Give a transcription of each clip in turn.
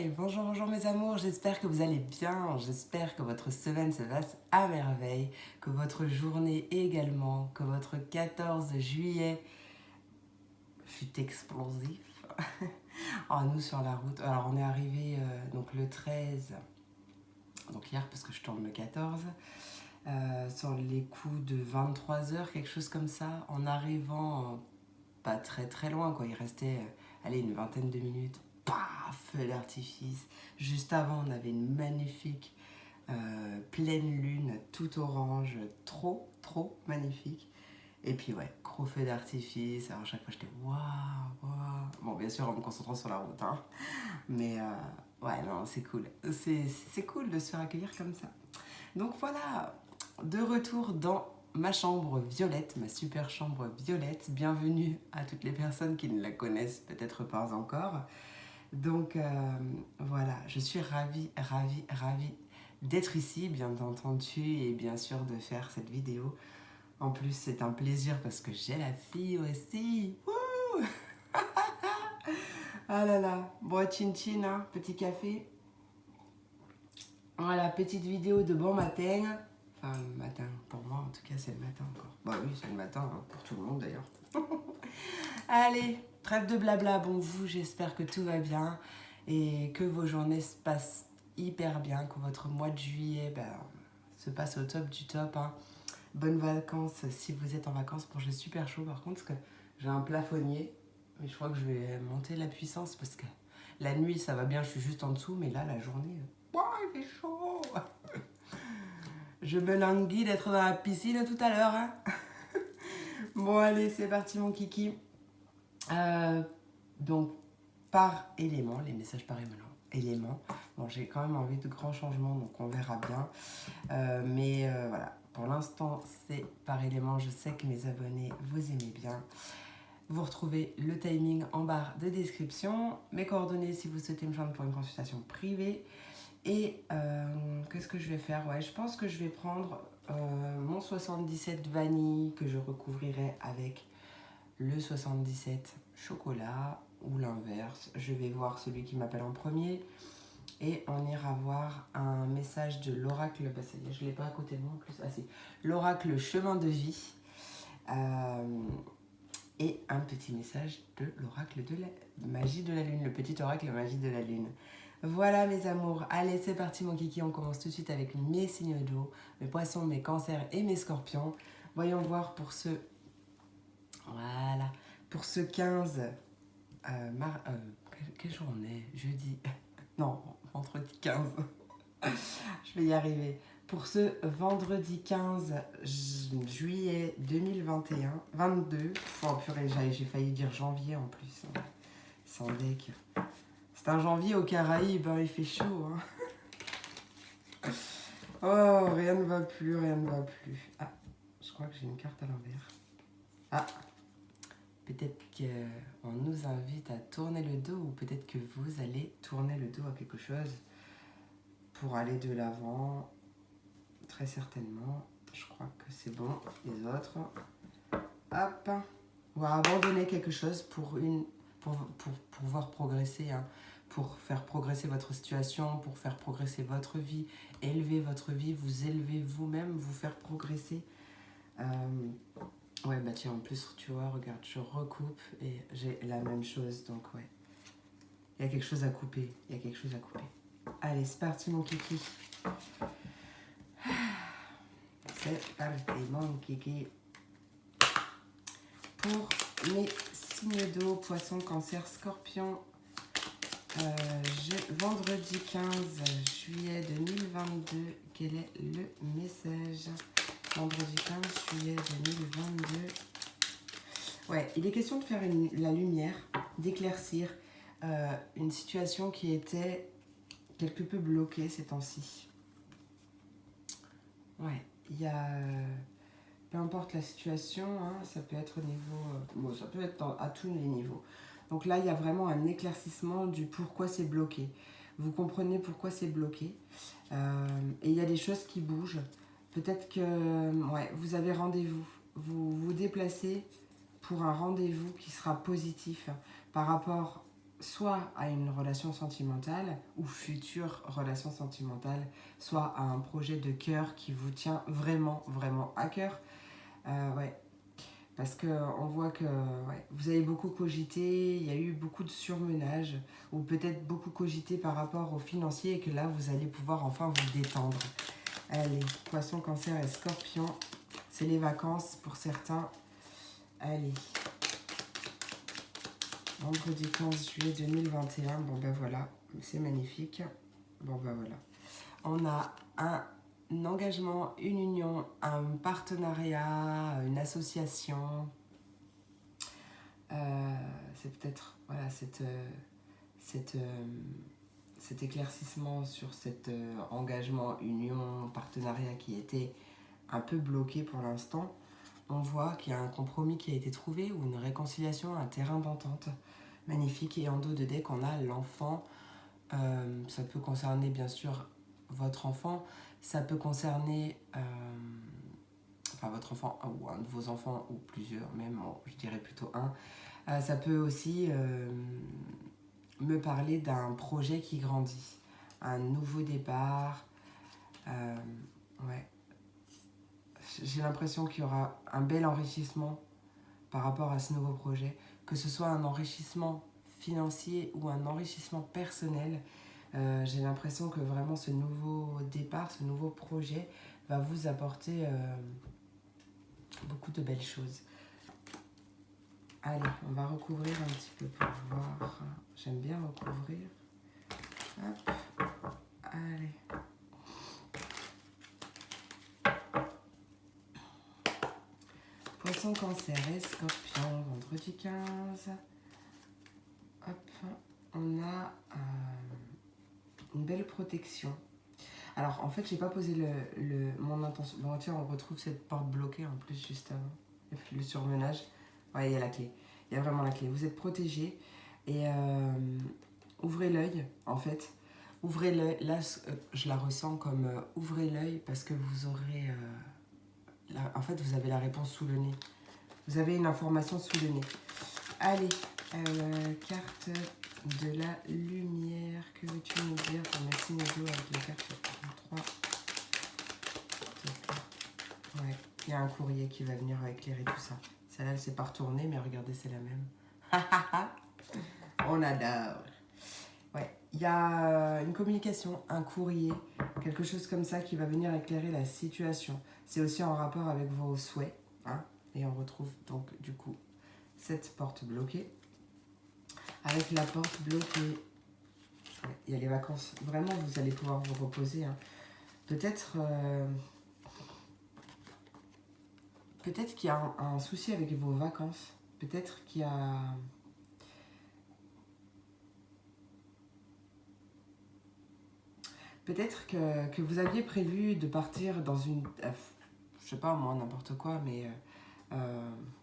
Bonjour, bonjour mes amours, j'espère que vous allez bien, j'espère que votre semaine se passe à merveille, que votre journée également, que votre 14 juillet fut explosif. Oh, nous sur la route, alors on est arrivé donc le 13, donc hier parce que je tourne le 14, sur les coups de 23 h, quelque chose comme ça, en arrivant pas très très loin, quoi. Il restait allez, une vingtaine de minutes. Paf, feu d'artifice. Juste avant, on avait une magnifique pleine lune, tout orange, trop magnifique. Et puis ouais, gros feu d'artifice. Alors à chaque fois, j'étais waouh, waouh. Bon, bien sûr, en me concentrant sur la route, hein. Mais ouais, non, c'est cool. C'est cool de se faire accueillir comme ça. Donc voilà, de retour dans ma chambre violette, ma super chambre violette. Bienvenue à toutes les personnes qui ne la connaissent peut-être pas encore. Donc voilà, je suis ravie d'être ici, bien entendu, et bien sûr de faire cette vidéo. En plus, c'est un plaisir parce que j'ai la fille aussi. Wouh. Ah là là, bon, chin chin, hein, petit café. Voilà, petite vidéo de bon matin. Enfin, le matin, pour moi en tout cas, c'est le matin encore. Bah oui, c'est le matin, hein, pour tout le monde d'ailleurs. Allez, trêve de blabla, bon vous, j'espère que tout va bien et que vos journées se passent hyper bien, que votre mois de juillet se passe au top du top, hein. Bonnes vacances si vous êtes en vacances. Bon, j'ai super chaud par contre, parce que j'ai un plafonnier, mais je crois que je vais monter la puissance parce que la nuit ça va bien, je suis juste en dessous, mais là la journée, il fait chaud. Je me languis d'être dans la piscine tout à l'heure, hein. Bon allez, c'est parti mon kiki. Donc par élément, les messages par élément. Bon, j'ai quand même envie de grands changements, donc on verra bien. Mais voilà, pour l'instant, c'est par élément. Je sais que mes abonnés, vous aimez bien. Vous retrouvez le timing en barre de description. Mes coordonnées si vous souhaitez me joindre pour une consultation privée. Et qu'est-ce que je vais faire? Ouais, je pense que je vais prendre mon 77 vanille que je recouvrirai avec le 77 chocolat ou l'inverse. Je vais voir celui qui m'appelle en premier et on ira voir un message de l'oracle. Bah ça y est, je ne l'ai pas à côté de moi en plus. Ah si, l'oracle chemin de vie et un petit message de l'oracle de la magie de la lune, le petit oracle magie de la lune. Voilà mes amours, allez c'est parti mon kiki, on commence tout de suite avec mes signes d'eau, mes poissons, mes cancers et mes scorpions. Voyons voir pour ce... Voilà, pour ce 15... quel jour on est? Jeudi. Non, vendredi 15. Je vais y arriver. Pour ce vendredi 15 juillet 2021, 22. Oh purée, j'ai failli dire janvier en plus. Sans deck. C'est un janvier aux Caraïbes, hein, il fait chaud. Hein. Oh, rien ne va plus, rien ne va plus. Ah, je crois que j'ai une carte à l'envers. Ah, peut-être qu'on nous invite à tourner le dos ou peut-être que vous allez tourner le dos à quelque chose pour aller de l'avant. Très certainement. Je crois que c'est bon. Les autres. Hop. On va abandonner quelque chose pour pouvoir progresser. Hein. Pour faire progresser votre situation, pour faire progresser votre vie, élever votre vie, vous élever vous-même, vous faire progresser. Ouais, bah tiens, en plus, tu vois, regarde, je recoupe et j'ai la même chose, donc ouais. Il y a quelque chose à couper, il y a quelque chose à couper. Allez, c'est parti, mon kiki. C'est parti, mon kiki. Pour mes signes d'eau, poisson, cancer, scorpion, vendredi 15 juillet 2022, quel est le message? Vendredi 15 juillet 2022. Ouais, il est question de faire la lumière, d'éclaircir une situation qui était quelque peu bloquée ces temps-ci. Ouais, il y a... peu importe la situation, hein, ça peut être au niveau... bon, ça peut être à tous les niveaux. Donc là, il y a vraiment un éclaircissement du pourquoi c'est bloqué. Vous comprenez pourquoi c'est bloqué. Et il y a des choses qui bougent. Peut-être que ouais, vous avez rendez-vous. Vous vous déplacez pour un rendez-vous qui sera positif par rapport soit à une relation sentimentale ou future relation sentimentale, soit à un projet de cœur qui vous tient vraiment, vraiment à cœur. Ouais, parce qu'on voit que ouais, vous avez beaucoup cogité, il y a eu beaucoup de surmenage, ou peut-être beaucoup cogité par rapport au financier et que là, vous allez pouvoir enfin vous détendre. Allez, Poisson, Cancer et Scorpion, c'est les vacances pour certains. Allez, vendredi 15 juillet 2021, bon ben voilà, c'est magnifique. Bon ben voilà. On a un engagement, une union, un partenariat, une association. C'est peut-être voilà, cet éclaircissement sur cet engagement, union, partenariat qui était un peu bloqué pour l'instant. On voit qu'il y a un compromis qui a été trouvé ou une réconciliation, un terrain d'entente magnifique. Et en dos de deck, on a l'enfant. Ça peut concerner bien sûr votre enfant, ça peut concerner enfin votre enfant ou un de vos enfants ou plusieurs même, je dirais plutôt un. Ça peut aussi me parler d'un projet qui grandit, un nouveau départ. Ouais. J'ai l'impression qu'il y aura un bel enrichissement par rapport à ce nouveau projet, que ce soit un enrichissement financier ou un enrichissement personnel. J'ai l'impression que vraiment ce nouveau départ, ce nouveau projet va vous apporter beaucoup de belles choses. Allez, on va recouvrir un petit peu pour voir. J'aime bien recouvrir. Hop, allez. Poisson, Cancer et Scorpion, vendredi 15. Hop, on a une belle protection. Alors, en fait, j'ai pas posé mon intention. Bon, tiens, on retrouve cette porte bloquée en plus juste avant. Et puis le surmenage. Ouais, il y a la clé. Il y a vraiment la clé. Vous êtes protégé. Et ouvrez l'œil, en fait. Ouvrez l'œil. Là, je la ressens comme ouvrez l'œil parce que vous aurez... en fait, vous avez la réponse sous le nez. Vous avez une information sous le nez. Allez, carte de la lumière. Que veux-tu nous dire pour mes signes d'eau avec les cartes 3. Ouais, il y a un courrier qui va venir éclairer tout ça. Celle-là, elle s'est pas retournée, mais regardez, c'est la même. On adore. Ouais, il y a une communication, un courrier, quelque chose comme ça qui va venir éclairer la situation. C'est aussi en rapport avec vos souhaits. Hein, et on retrouve donc du coup cette porte bloquée. Avec la porte bloquée, il y a les vacances. Vraiment, vous allez pouvoir vous reposer. Hein. Peut-être qu'il y a un souci avec vos vacances. Peut-être qu'il y a... Peut-être que vous aviez prévu de partir dans une... je sais pas moi, n'importe quoi, mais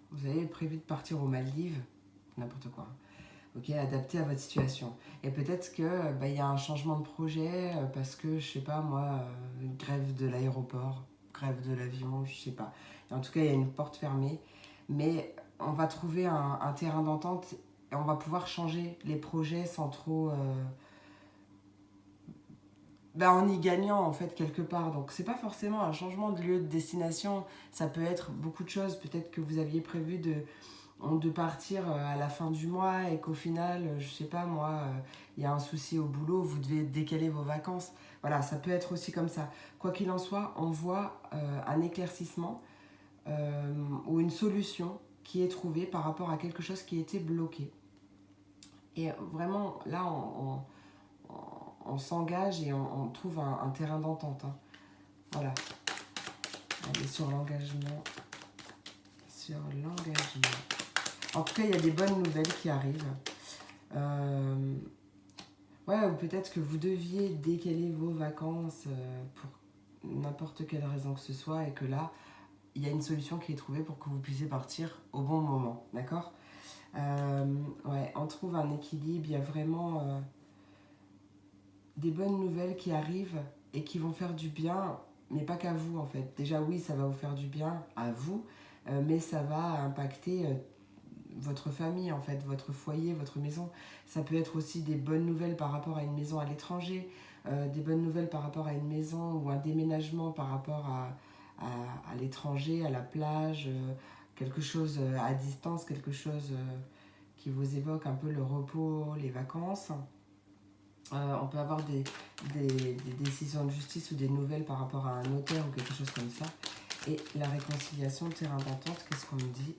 vous avez prévu de partir aux Maldives, n'importe quoi. Ok, adapté à votre situation. Et peut-être que y a un changement de projet parce que, je sais pas moi, grève de l'aéroport, grève de l'avion, je sais pas. Et en tout cas, il y a une porte fermée. Mais on va trouver un terrain d'entente et on va pouvoir changer les projets sans trop... en y gagnant en fait quelque part. Donc c'est pas forcément un changement de lieu de destination, ça peut être beaucoup de choses. Peut-être que vous aviez prévu de partir à la fin du mois et qu'au final, je sais pas moi, il y a un souci au boulot, vous devez décaler vos vacances. Voilà, ça peut être aussi comme ça. Quoi qu'il en soit, on voit un éclaircissement ou une solution qui est trouvée par rapport à quelque chose qui était bloqué. Et vraiment, là, on s'engage et on trouve un terrain d'entente. Hein. Voilà. Allez, sur l'engagement. Sur l'engagement. En tout cas, il y a des bonnes nouvelles qui arrivent. Ouais, ou peut-être que vous deviez décaler vos vacances pour n'importe quelle raison que ce soit et que là, il y a une solution qui est trouvée pour que vous puissiez partir au bon moment. D'accord ? Ouais, on trouve un équilibre. Il y a vraiment des bonnes nouvelles qui arrivent et qui vont faire du bien, mais pas qu'à vous en fait. Déjà oui, ça va vous faire du bien à vous, mais ça va impacter votre famille, en fait, votre foyer, votre maison. Ça peut être aussi des bonnes nouvelles par rapport à une maison à l'étranger, des bonnes nouvelles par rapport à une maison ou un déménagement par rapport à l'étranger, à la plage, quelque chose à distance, quelque chose qui vous évoque un peu le repos, les vacances. On peut avoir des décisions de justice ou des nouvelles par rapport à un notaire ou quelque chose comme ça. Et la réconciliation, terrain d'entente, qu'est-ce qu'on me dit?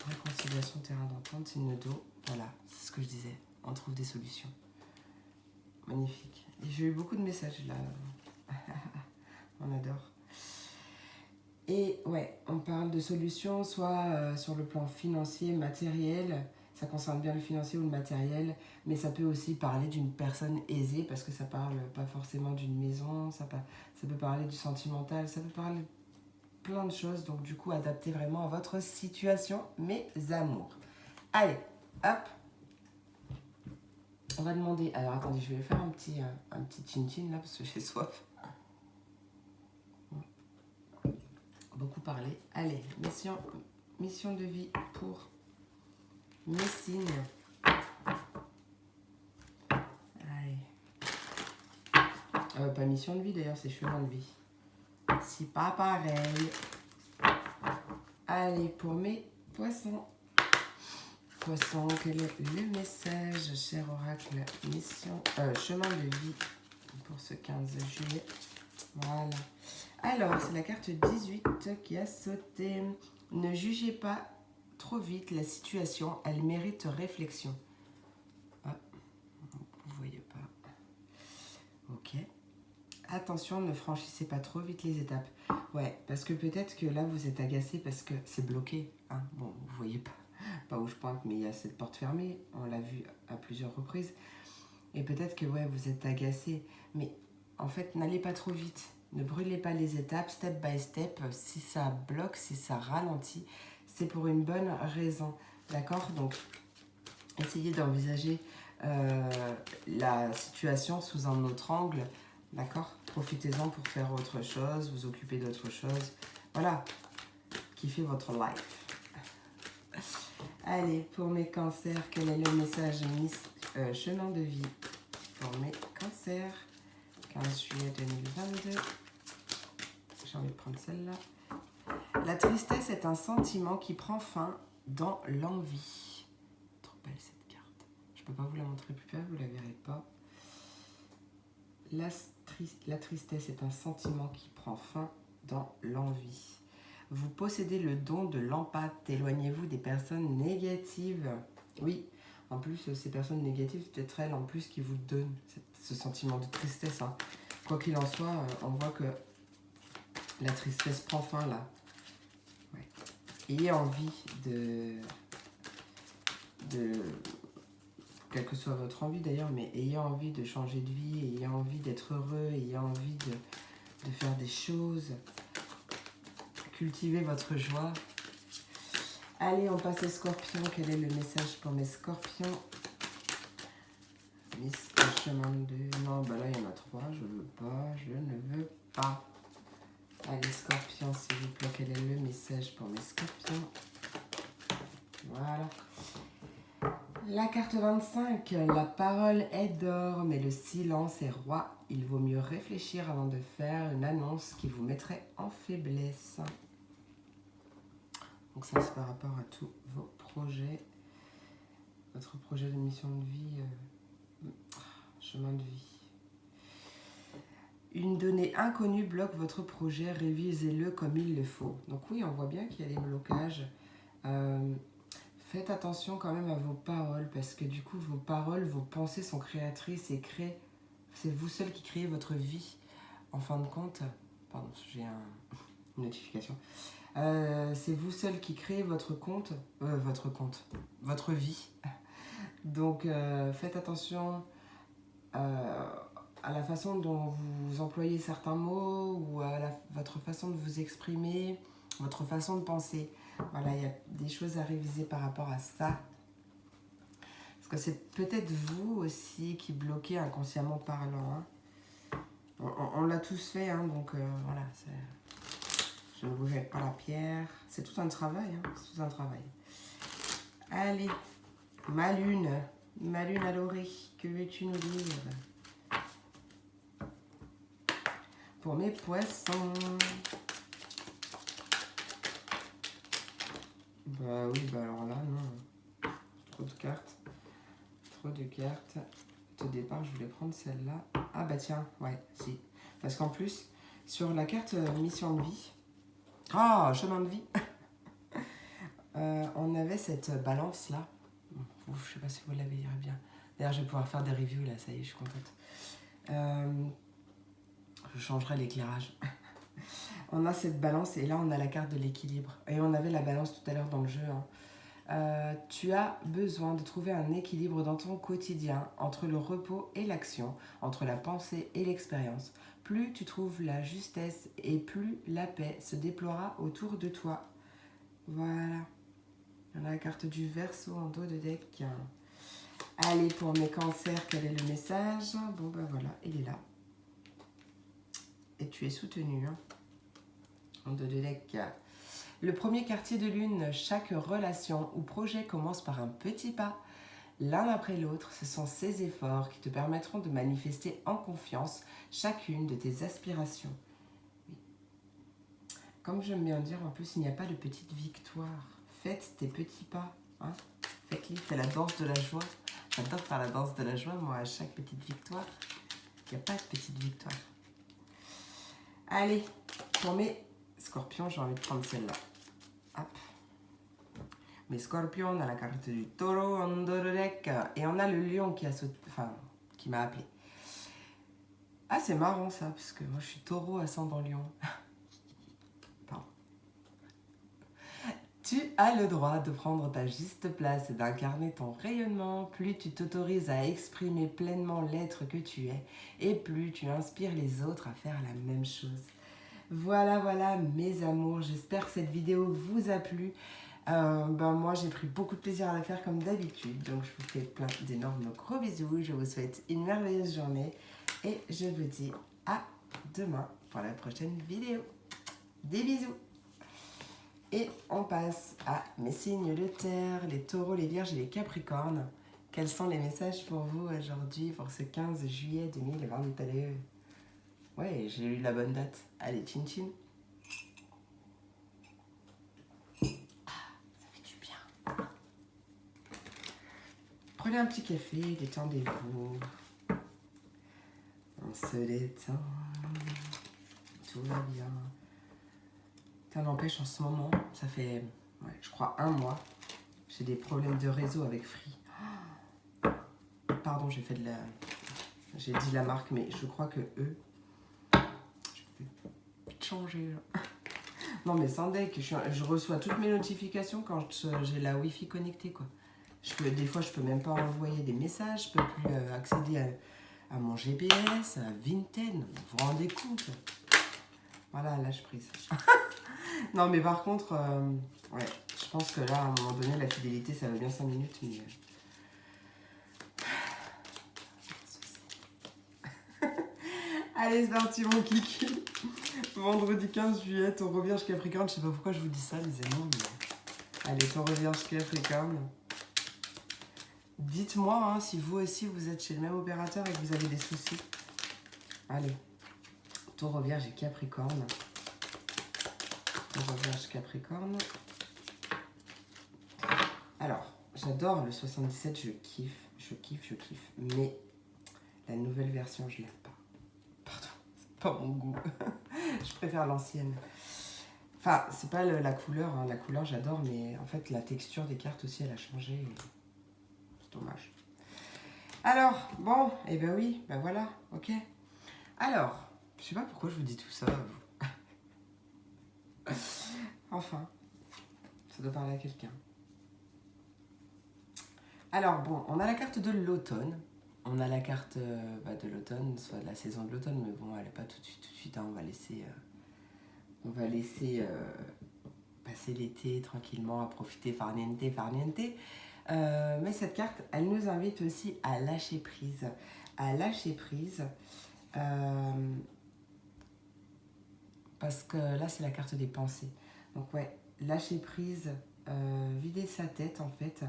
Réconciliation, terrain d'entente, signe d'eau. Voilà, c'est ce que je disais. On trouve des solutions. Magnifique. Et j'ai eu beaucoup de messages là. On adore. Et ouais, on parle de solutions, soit sur le plan financier, matériel. Ça concerne bien le financier ou le matériel, mais ça peut aussi parler d'une personne aisée, parce que ça parle pas forcément d'une maison, ça peut parler du sentimental, ça peut parler de plein de choses, donc du coup, adaptez vraiment à votre situation, mes amours. Allez, hop, on va demander, alors attendez, je vais faire un petit chin-chin là, parce que j'ai soif. Beaucoup parlé. Allez, mission de vie pour mes signes. Pas mission de vie d'ailleurs, c'est chemin de vie. C'est pas pareil. Allez, pour mes poissons. Poissons, quel est le message, cher oracle, mission, chemin de vie pour ce 15 juillet. Voilà. Alors, c'est la carte 18 qui a sauté. Ne jugez pas trop vite la situation, elle mérite réflexion. Ah, vous voyez pas. Ok. Attention, ne franchissez pas trop vite les étapes. Ouais, parce que peut-être que là, vous êtes agacé parce que c'est bloqué. Hein. Bon, vous voyez pas où je pointe, mais il y a cette porte fermée. On l'a vu à plusieurs reprises. Et peut-être que ouais, vous êtes agacé. Mais en fait, n'allez pas trop vite. Ne brûlez pas les étapes, step by step. Si ça bloque, si ça ralentit, c'est pour une bonne raison. D'accord? Donc, essayez d'envisager la situation sous un autre angle. D'accord? Profitez-en pour faire autre chose, vous occuper d'autre chose. Voilà, kiffez votre life. Allez, pour mes cancers, quel est le message chemin de vie pour mes cancers? 15 juillet 2022. J'ai envie de prendre celle-là. La tristesse est un sentiment qui prend fin dans l'envie. Trop belle cette carte. Je peux pas vous la montrer plus belle, vous la verrez pas. La tristesse est un sentiment qui prend fin dans l'envie. Vous possédez le don de l'empathie. Éloignez-vous des personnes négatives. Oui, en plus, ces personnes négatives, c'est peut-être elles en plus qui vous donnent ce sentiment de tristesse. Hein. Quoi qu'il en soit, on voit que la tristesse prend fin là. Ouais. Ayez envie quelle que soit votre envie d'ailleurs, mais ayez envie de changer de vie, ayez envie d'être heureux, ayez envie de faire des choses. Cultivez votre joie. Allez, on passe aux scorpions. Quel est le message pour mes scorpions? Chemin de... Non, bah là, il y en a 3. Je ne veux pas. Allez, scorpions, s'il vous plaît. Quel est le message pour mes scorpions? Voilà. La carte 25. La parole est d'or, mais le silence est roi. Il vaut mieux réfléchir avant de faire une annonce qui vous mettrait en faiblesse. Donc ça, c'est par rapport à tous vos projets. Votre projet de mission de vie, chemin de vie. Une donnée inconnue bloque votre projet, révisez-le comme il le faut. Donc oui, on voit bien qu'il y a des blocages. Faites attention quand même à vos paroles, parce que du coup, vos paroles, vos pensées sont créatrices et créent. C'est vous seul qui créez votre vie. En fin de compte, pardon, j'ai une notification. C'est vous seul qui créez votre vie. Donc faites attention à la façon dont vous employez certains mots ou à votre façon de vous exprimer, votre façon de penser. Voilà, il y a des choses à réviser par rapport à ça. Parce que c'est peut-être vous aussi qui bloquez inconsciemment parlant. Hein. On l'a tous fait, hein, donc voilà. Je ne vous jette pas la pierre. C'est tout un travail, hein. C'est tout un travail. Allez, ma lune à l'orée, que veux-tu nous dire? Pour mes poissons. Bah oui, bah alors là, non. Trop de cartes. Trop de cartes. Au départ, je voulais prendre celle-là. Ah bah tiens, ouais, si. Parce qu'en plus, sur la carte mission de vie, chemin de vie, on avait cette balance-là. Je sais pas si vous la verrez bien. D'ailleurs, je vais pouvoir faire des reviews là, ça y est, je suis contente. Je changerai l'éclairage. On a cette balance et là, on a la carte de l'équilibre. Et on avait la balance tout à l'heure dans le jeu. Hein. Tu as besoin de trouver un équilibre dans ton quotidien entre le repos et l'action, entre la pensée et l'expérience. Plus tu trouves la justesse et plus la paix se déploiera autour de toi. Voilà. On a la carte du Verseau en dos de deck. Allez, pour mes cancers, quel est le message? Bon, ben voilà, il est là. Et tu es soutenu. Hein. En dos de deck. Le premier quartier de lune, chaque relation ou projet commence par un petit pas. L'un après l'autre, ce sont ces efforts qui te permettront de manifester en confiance chacune de tes aspirations. Oui. Comme j'aime bien dire, en plus, il n'y a pas de petite victoire. Faites tes petits pas. Hein. Faites-les, fais la danse de la joie. J'adore faire la danse de la joie, moi, à chaque petite victoire. Il n'y a pas de petite victoire. Allez, pour mes scorpions, j'ai envie de prendre celle-là. Hop. Mes scorpions, on a la carte du taureau en dos de deck. Et on a le lion qui a sauté, qui m'a appelé. Ah, c'est marrant ça, parce que moi je suis taureau ascendant lion. Pardon. Tu as le droit de prendre ta juste place et d'incarner ton rayonnement. Plus tu t'autorises à exprimer pleinement l'être que tu es, et plus tu inspires les autres à faire la même chose. Voilà mes amours, j'espère que cette vidéo vous a plu. Moi j'ai pris beaucoup de plaisir à la faire comme d'habitude, donc je vous fais plein d'énormes gros bisous, je vous souhaite une merveilleuse journée et je vous dis à demain pour la prochaine vidéo. Des bisous. Et on passe à mes signes de terre, les taureaux, les vierges et les capricornes. Quels sont les messages pour vous aujourd'hui pour ce 15 juillet 2022? Ouais, j'ai eu la bonne date. Allez, chin chin. Ça fait du bien. Prenez un petit café, détendez-vous. On se détend. Tout va bien. Ça n'empêche, en ce moment, ça fait, je crois, 1 mois. J'ai des problèmes de réseau avec Free. Pardon, j'ai dit la marque, mais je crois que eux... Je vais changer, là. Non, mais sans deck, je reçois toutes mes notifications quand j'ai la Wi-Fi connectée, quoi. Des fois, je peux même pas envoyer des messages, je peux plus accéder à mon GPS, à Vinted. Vous vous rendez compte? Voilà, lâche prise. Non, mais par contre, je pense que là, à un moment donné, la fidélité, ça va bien 5 minutes, mais... Allez, c'est parti, mon kiki. Vendredi 15 juillet, Taureau Vierge Capricorne. Je sais pas pourquoi je vous dis ça, les amours, mais... Allez, Taureau Vierge Capricorne. Dites-moi hein, si vous aussi, vous êtes chez le même opérateur et que vous avez des soucis. Allez, Taureau Vierge et Capricorne. Taureau Vierge Capricorne. Alors, j'adore le 77, je kiffe. Mais la nouvelle version, je l'aime pas. Pardon, c'est pas mon goût. Je préfère l'ancienne. Enfin, c'est pas la couleur, hein. La couleur j'adore, mais en fait la texture des cartes aussi, elle a changé. C'est dommage. Alors, bon, et ben oui, ben voilà, ok. Alors, je sais pas pourquoi je vous dis tout ça. Enfin, ça doit parler à quelqu'un. Alors bon, on a la carte de l'automne. On a la carte de l'automne, soit de la saison de l'automne, mais bon, elle n'est pas tout de suite. Hein, on va laisser passer l'été tranquillement, à profiter, farniente. Mais cette carte, elle nous invite aussi à lâcher prise. parce que là, c'est la carte des pensées. Donc ouais, lâcher prise, vider sa tête en fait.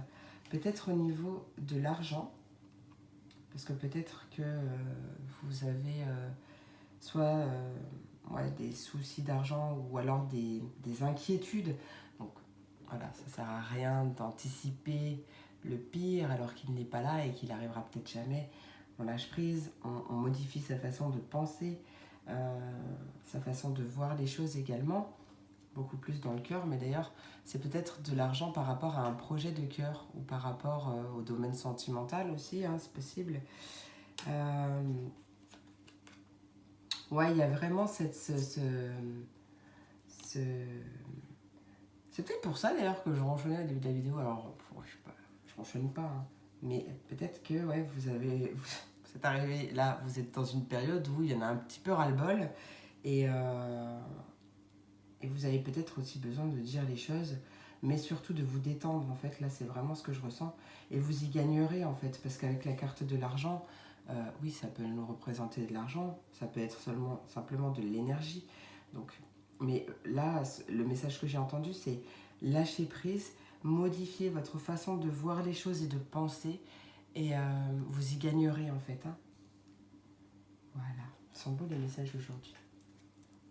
Peut-être au niveau de l'argent, parce que peut-être que vous avez soit des soucis d'argent ou alors des inquiétudes. Donc voilà, ça sert à rien d'anticiper le pire alors qu'il n'est pas là et qu'il arrivera peut-être jamais. On lâche prise, on modifie sa façon de penser, sa façon de voir les choses également, beaucoup plus dans le cœur. Mais d'ailleurs, c'est peut-être de l'argent par rapport à un projet de cœur ou par rapport au domaine sentimental aussi, hein, c'est possible. Ouais, il y a vraiment ce- c'est peut-être pour ça d'ailleurs que je ronchonnais au début de la vidéo. Alors, je ronchonne pas, hein. Mais peut-être que ouais, vous êtes arrivé là, vous êtes dans une période où il y en a un petit peu ras-le-bol et vous avez peut-être aussi besoin de dire les choses, mais surtout de vous détendre en fait. Là, c'est vraiment ce que je ressens et vous y gagnerez en fait, parce qu'avec la carte de l'argent, oui, ça peut nous représenter de l'argent, ça peut être simplement de l'énergie. Donc, mais là, le message que j'ai entendu, c'est lâcher prise, modifier votre façon de voir les choses et de penser, et vous y gagnerez en fait, hein. Voilà, ils sont beaux les messages aujourd'hui.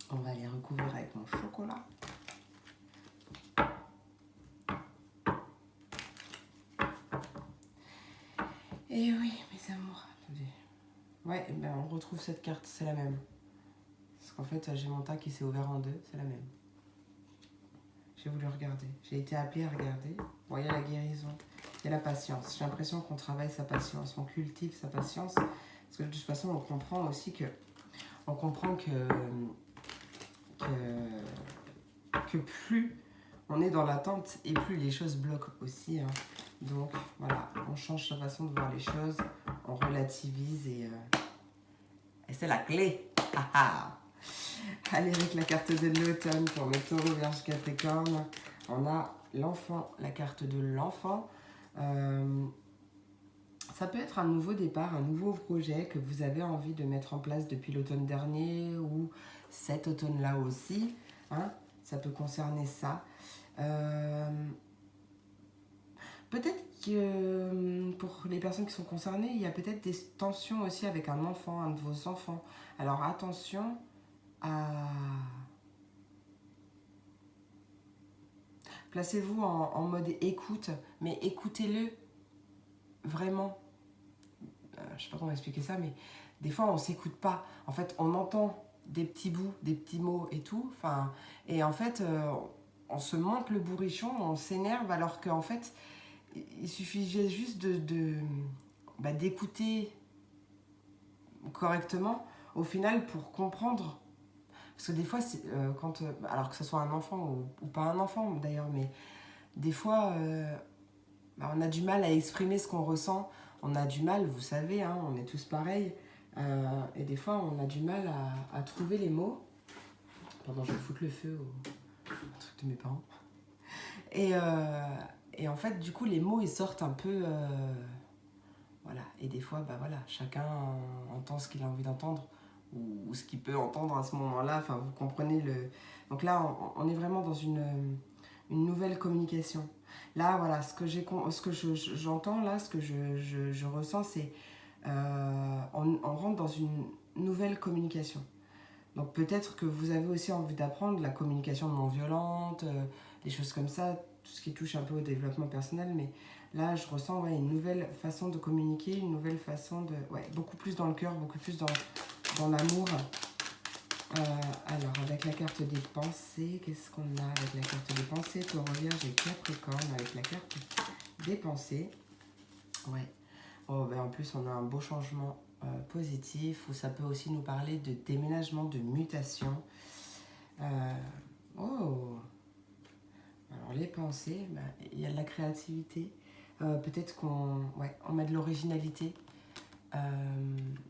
On va les recouvrir avec mon chocolat. Et oui, mes amours, attendez. Ouais, ben on retrouve cette carte, c'est la même. Parce qu'en fait, j'ai mon tas qui s'est ouvert en deux, c'est la même. J'ai voulu regarder. J'ai été appelée à regarder. Bon, il y a la guérison, il y a la patience. J'ai l'impression qu'on travaille sa patience, on cultive sa patience. Parce que de toute façon, on comprend aussi que... On comprend que plus on est dans l'attente et plus les choses bloquent aussi, hein. Donc, voilà, on change sa façon de voir les choses, on relativise et c'est la clé. Allez, avec la carte de l'automne pour mes taureaux, vierge, capricorne, on a l'enfant, la carte de l'enfant. Ça peut être un nouveau départ, un nouveau projet que vous avez envie de mettre en place depuis l'automne dernier ou cet automne-là aussi, hein. Ça peut concerner ça. Peut-être que pour les personnes qui sont concernées, il y a peut-être des tensions aussi avec un enfant, un de vos enfants. Alors attention à... Placez-vous en mode écoute, mais écoutez-le vraiment. Je ne sais pas comment expliquer ça, mais des fois on ne s'écoute pas. En fait, on entend des petits bouts, des petits mots et tout. Et en fait, on se monte le bourrichon, on s'énerve, alors qu'en fait, il suffisait juste d'écouter correctement au final pour comprendre. Parce que des fois, alors que ce soit un enfant ou pas un enfant d'ailleurs, mais des fois, on a du mal à exprimer ce qu'on ressent. On a du mal, vous savez, hein, on est tous pareils. Et des fois, on a du mal à trouver les mots. Pardon, je vais foutre le feu au truc de mes parents. Et en fait, du coup, les mots, ils sortent un peu... voilà. Et des fois, chacun entend ce qu'il a envie d'entendre ou ce qu'il peut entendre à ce moment-là. Enfin, vous comprenez le... Donc là, on est vraiment dans une nouvelle communication. Là, voilà, ce que j'entends là, ce que je ressens, c'est on rentre dans une nouvelle communication. Donc peut-être que vous avez aussi envie d'apprendre la communication non violente, des choses comme ça, tout ce qui touche un peu au développement personnel. Mais là, je ressens une nouvelle façon de communiquer, une nouvelle façon de... Ouais, beaucoup plus dans le cœur, beaucoup plus dans l'amour. Alors, avec la carte des pensées, qu'est-ce qu'on a avec la carte des pensées? Taureau, Vierge et Capricorne avec la carte des pensées. Ouais. Oh, en plus, on a un beau changement positif, où ça peut aussi nous parler de déménagement, de mutation. Oh. Alors, les pensées, il y a de la créativité. Peut-être on met de l'originalité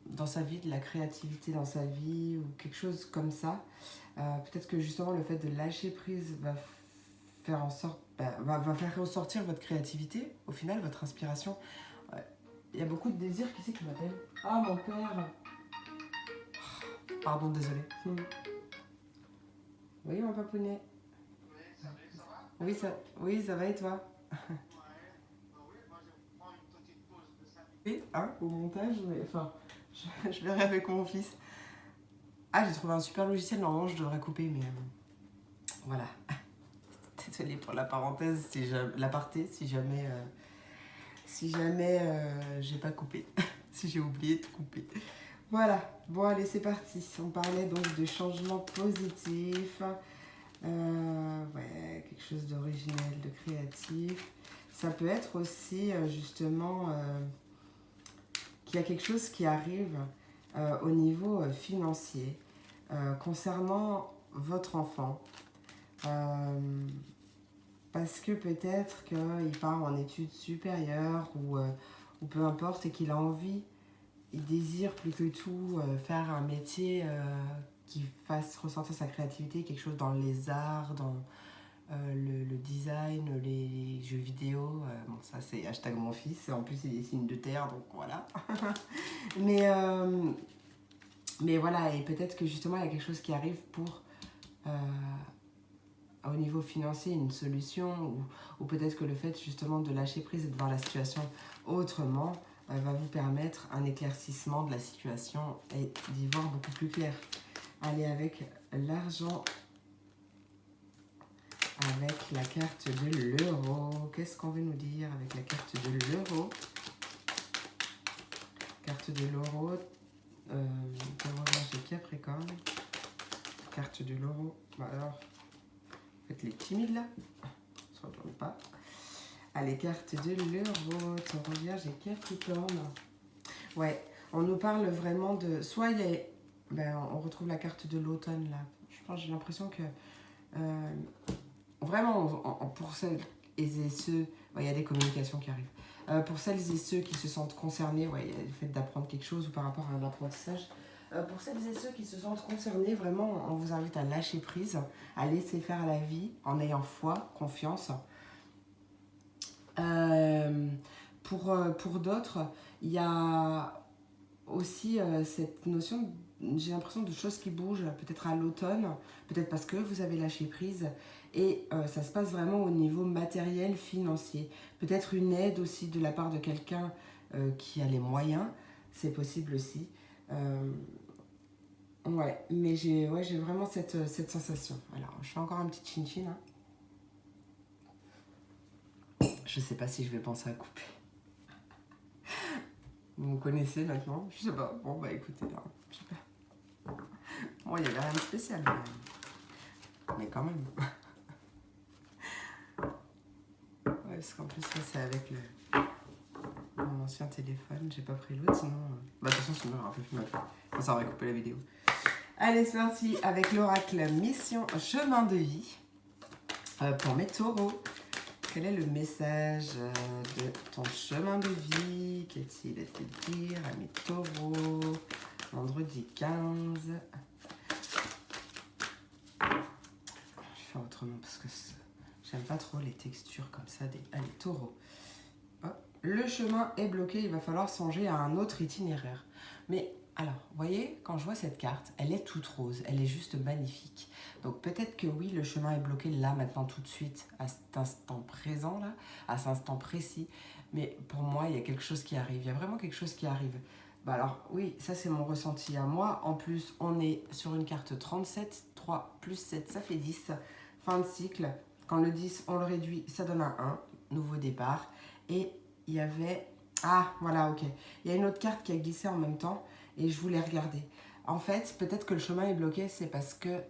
dans sa vie, de la créativité dans sa vie, ou quelque chose comme ça. Peut-être que justement le fait de lâcher prise va faire en sorte, va faire ressortir votre créativité, au final, votre inspiration. Il y a beaucoup de désirs. Qui c'est qui m'appelle? Ah, mon père. Pardon, désolé. Oui, mon papounet. Oui, salut, ça va? Oui, ça va et toi? Ouais, bah oui, moi je prends une petite pause de 5 minutes. Oui, hein, au montage, mais enfin, je verrai avec mon fils. Ah, j'ai trouvé un super logiciel, normalement je devrais couper, mais voilà. Désolée pour la parenthèse, si l'aparté, si jamais j'ai pas coupé, si j'ai oublié de couper. Voilà, bon allez c'est parti. On parlait donc de changements positifs, ouais, quelque chose d'original, de créatif. Ça peut être aussi justement qu'il y a quelque chose qui arrive au niveau financier concernant votre enfant. Parce que peut-être qu'il part en études supérieures ou peu importe et qu'il a envie, il désire plus que tout faire un métier qui fasse ressentir sa créativité, quelque chose dans les arts, dans le design, les jeux vidéo. Bon, ça c'est hashtag mon fils, en plus il est signe de terre, donc voilà. mais, euh, mais voilà, et peut-être que justement il y a quelque chose qui arrive pour au niveau financier une solution ou peut-être que le fait justement de lâcher prise et de voir la situation autrement va vous permettre un éclaircissement de la situation et d'y voir beaucoup plus clair. Allez, avec l'argent, avec la carte de l'euro, qu'est-ce qu'on veut nous dire avec la carte de l'euro? Carte de l'euro, j'ai Capricorne, carte de l'euro, bah alors, faites les timides là, on se retourne pas. Allez, carte de l'euro, Taureau, Vierge et Capricorne. Ouais, on nous parle vraiment de... Soit il y a... Ben, on retrouve la carte de l'automne là. Je pense, j'ai l'impression que... vraiment, pour celles et ceux... Ouais, il y a des communications qui arrivent. Pour celles et ceux qui se sentent concernés, ouais, il y a le fait d'apprendre quelque chose ou par rapport à un apprentissage. Pour celles et ceux qui se sentent concernés, vraiment, on vous invite à lâcher prise, à laisser faire la vie en ayant foi, confiance. Pour d'autres, il y a aussi cette notion, j'ai l'impression, de choses qui bougent, peut-être à l'automne, peut-être parce que vous avez lâché prise, et ça se passe vraiment au niveau matériel, financier. Peut-être une aide aussi de la part de quelqu'un qui a les moyens, c'est possible aussi. Ouais, mais j'ai vraiment cette sensation. Alors, je fais encore un petit chin-chin. Hein. Je sais pas si je vais penser à couper. Vous me connaissez maintenant? Je sais pas. Bon, bah écoutez, là, je sais pas. Bon, il y avait rien de spécial, mais quand même. Ouais, parce qu'en plus, ça, c'est avec mon ancien téléphone. J'ai pas pris l'autre, sinon. Bah, de toute façon, sinon, il n'y aura plus mal. Ça aurait coupé la vidéo. Allez, c'est parti avec l'oracle Mission Chemin de vie pour mes taureaux. Quel est le message de ton chemin de vie? Qu'est-il à te dire à mes taureaux? Vendredi 15. Je vais faire autrement parce que j'aime pas trop les textures comme ça. Allez, taureau. Hop. Le chemin est bloqué, il va falloir songer à un autre itinéraire. Mais alors, vous voyez, quand je vois cette carte, elle est toute rose, elle est juste magnifique. Donc peut-être que oui, le chemin est bloqué là, maintenant, tout de suite, à cet instant présent, là, à cet instant précis. Mais pour moi, il y a quelque chose qui arrive, il y a vraiment quelque chose qui arrive. Bah alors oui, ça c'est mon ressenti à moi. En plus, on est sur une carte 37, 3 plus 7, ça fait 10. Fin de cycle. Quand le 10, on le réduit, ça donne un 1, nouveau départ. Et il y avait... Ah, voilà, ok. Il y a une autre carte qui a glissé en même temps et je voulais regarder. En fait, peut-être que le chemin est bloqué, c'est parce que,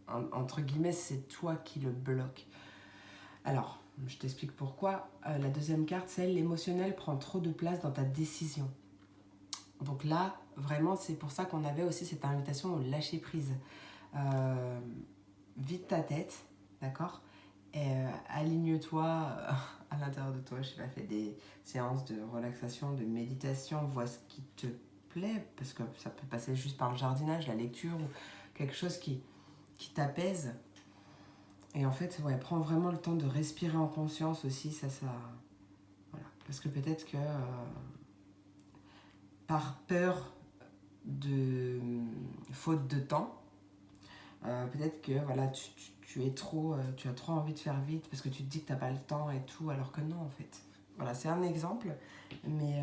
entre guillemets, c'est toi qui le bloques. Alors, je t'explique pourquoi. La deuxième carte, c'est l'émotionnel prend trop de place dans ta décision. Donc là, vraiment, c'est pour ça qu'on avait aussi cette invitation au lâcher prise. Vide ta tête, d'accord? Et aligne-toi à l'intérieur de toi. Je sais pas, fais des séances de relaxation, de méditation, vois ce qui te plaît, parce que ça peut passer juste par le jardinage, la lecture, ou quelque chose qui t'apaise. Et en fait, ouais, prends vraiment le temps de respirer en conscience aussi, ça voilà. Parce que peut-être que par peur de faute de temps, Peut-être que voilà, tu es trop, tu as trop envie de faire vite parce que tu te dis que tu n'as pas le temps et tout, alors que non en fait. Voilà, c'est un exemple, mais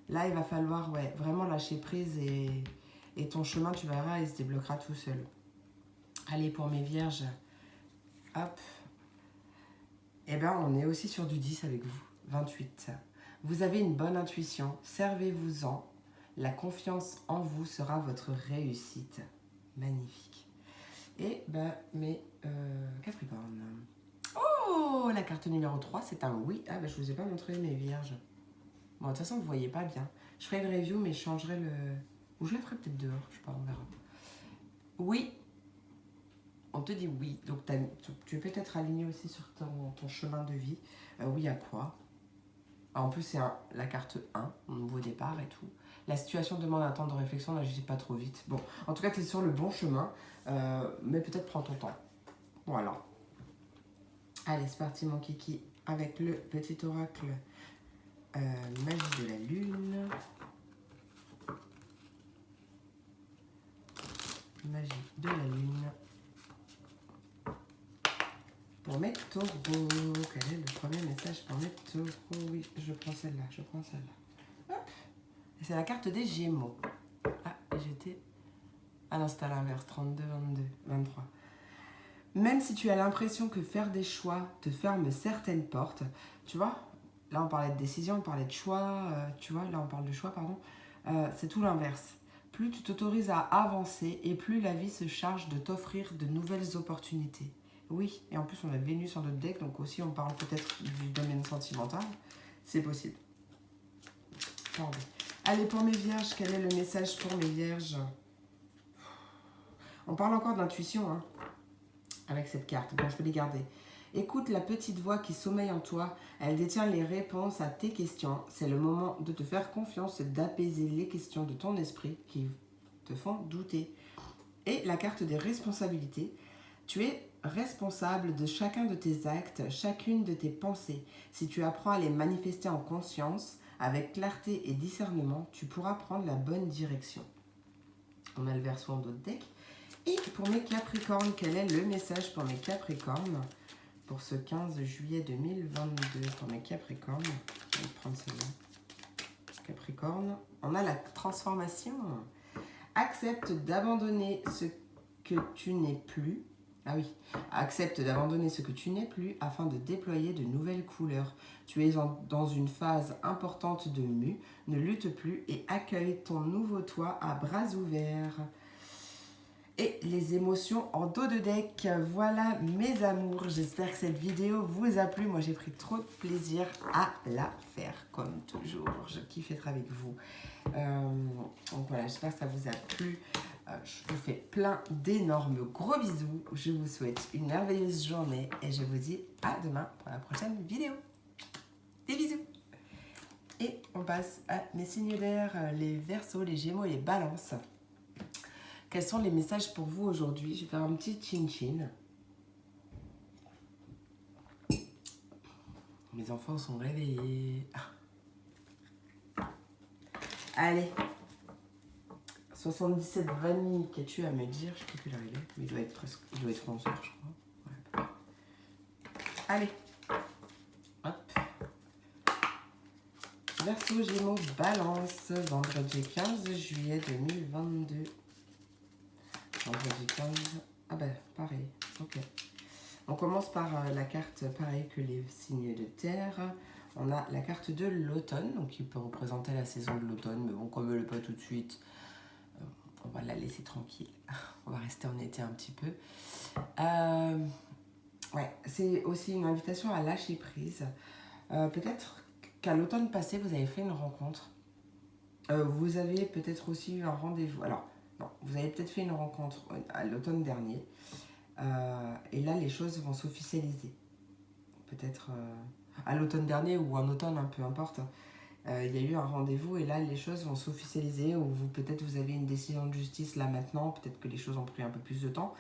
là il va falloir ouais, vraiment lâcher prise et ton chemin, tu verras, il se débloquera tout seul. Allez, pour mes vierges, hop, eh bien on est aussi sur du 10 avec vous, 28. Vous avez une bonne intuition, servez-vous-en, la confiance en vous sera votre réussite. Magnifique. Et ben mes Capricornes. Oh, la carte numéro 3, c'est un oui. Ah ben je vous ai pas montré mes vierges. Bon, de toute façon, vous voyez pas bien. Je ferai une review, mais je changerai le... Ou je la ferai peut-être dehors, je sais pas, on verra. Oui, on te dit oui. Donc tu es peut-être aligné aussi sur ton chemin de vie. Oui à quoi? En plus, c'est la carte 1, nouveau départ et tout. La situation demande un temps de réflexion, là je dis pas trop vite. Bon, en tout cas, tu es sur le bon chemin, mais peut-être prends ton temps. Voilà. Allez, c'est parti mon kiki, avec le petit oracle magie de la lune. Magie de la lune. Pour mes taureaux, quel est le premier message pour mes taureaux? Oui, je prends celle-là, Hop. Et c'est la carte des Gémeaux. Ah, j'étais... Ah non, c'était à l'inverse, 32, 22, 23. Même si tu as l'impression que faire des choix te ferme certaines portes, tu vois, là on parlait de décision, on parlait de choix, tu vois, là on parle de choix, pardon, c'est tout l'inverse. Plus tu t'autorises à avancer et plus la vie se charge de t'offrir de nouvelles opportunités. Oui, et en plus on a Vénus sur notre deck, donc aussi on parle peut-être du domaine sentimental, c'est possible. Pardon. Allez, pour mes vierges, quel est le message pour mes vierges? On parle encore d'intuition, hein, avec cette carte, bon je peux les garder. Écoute la petite voix qui sommeille en toi, elle détient les réponses à tes questions. C'est le moment de te faire confiance et d'apaiser les questions de ton esprit qui te font douter. Et la carte des responsabilités, tu es responsable de chacun de tes actes, chacune de tes pensées. Si tu apprends à les manifester en conscience, avec clarté et discernement, tu pourras prendre la bonne direction. On a le verso en dos de deck. Et pour mes Capricornes, quel est le message pour mes Capricornes pour ce 15 juillet 2022 pour mes Capricornes? Je vais prendre celle-là. Capricorne, on a la transformation. Accepte d'abandonner ce que tu n'es plus. Ah oui, accepte d'abandonner ce que tu n'es plus afin de déployer de nouvelles couleurs. Tu es dans une phase importante de mue, ne lutte plus et accueille ton nouveau toi à bras ouverts. Et les émotions en dos de deck. Voilà mes amours, j'espère que cette vidéo vous a plu. Moi j'ai pris trop de plaisir à la faire, comme toujours. Je kiffe être avec vous. Donc voilà, j'espère que ça vous a plu. Je vous fais plein d'énormes gros bisous. Je vous souhaite une merveilleuse journée et je vous dis à demain pour la prochaine vidéo. Des bisous. Et on passe à mes signes d'air, les Verseaux, les Gémeaux et les Balances. Quels sont les messages pour vous aujourd'hui? Je vais faire un petit chin-chin. Mes enfants sont réveillés. Allez. 77 vanille, qu'as-tu à me dire? Je sais plus quelle heure il est, mais il doit être 11h, je crois. Ouais. Allez. Hop. Verseau, Gémeaux, Balance, vendredi 15 juillet 2022. Vendredi 15. Ah ben, pareil. Ok. On commence par la carte, pareil que les signes de terre. On a la carte de l'automne, donc qui peut représenter la saison de l'automne. Mais bon, comme elle n'est pas tout de suite, on va la laisser tranquille. On va rester en été un petit peu. Ouais, c'est aussi une invitation à lâcher prise. Peut-être qu'à l'automne passé, vous avez fait une rencontre. Vous avez peut-être aussi eu un rendez-vous. Alors, non, vous avez peut-être fait une rencontre à l'automne dernier. Et là, les choses vont s'officialiser. Peut-être à l'automne dernier ou en automne, peu importe. Il y a eu un rendez-vous et là, les choses vont s'officialiser. Ou peut-être vous avez une décision de justice là maintenant. Peut-être que les choses ont pris un peu plus de temps.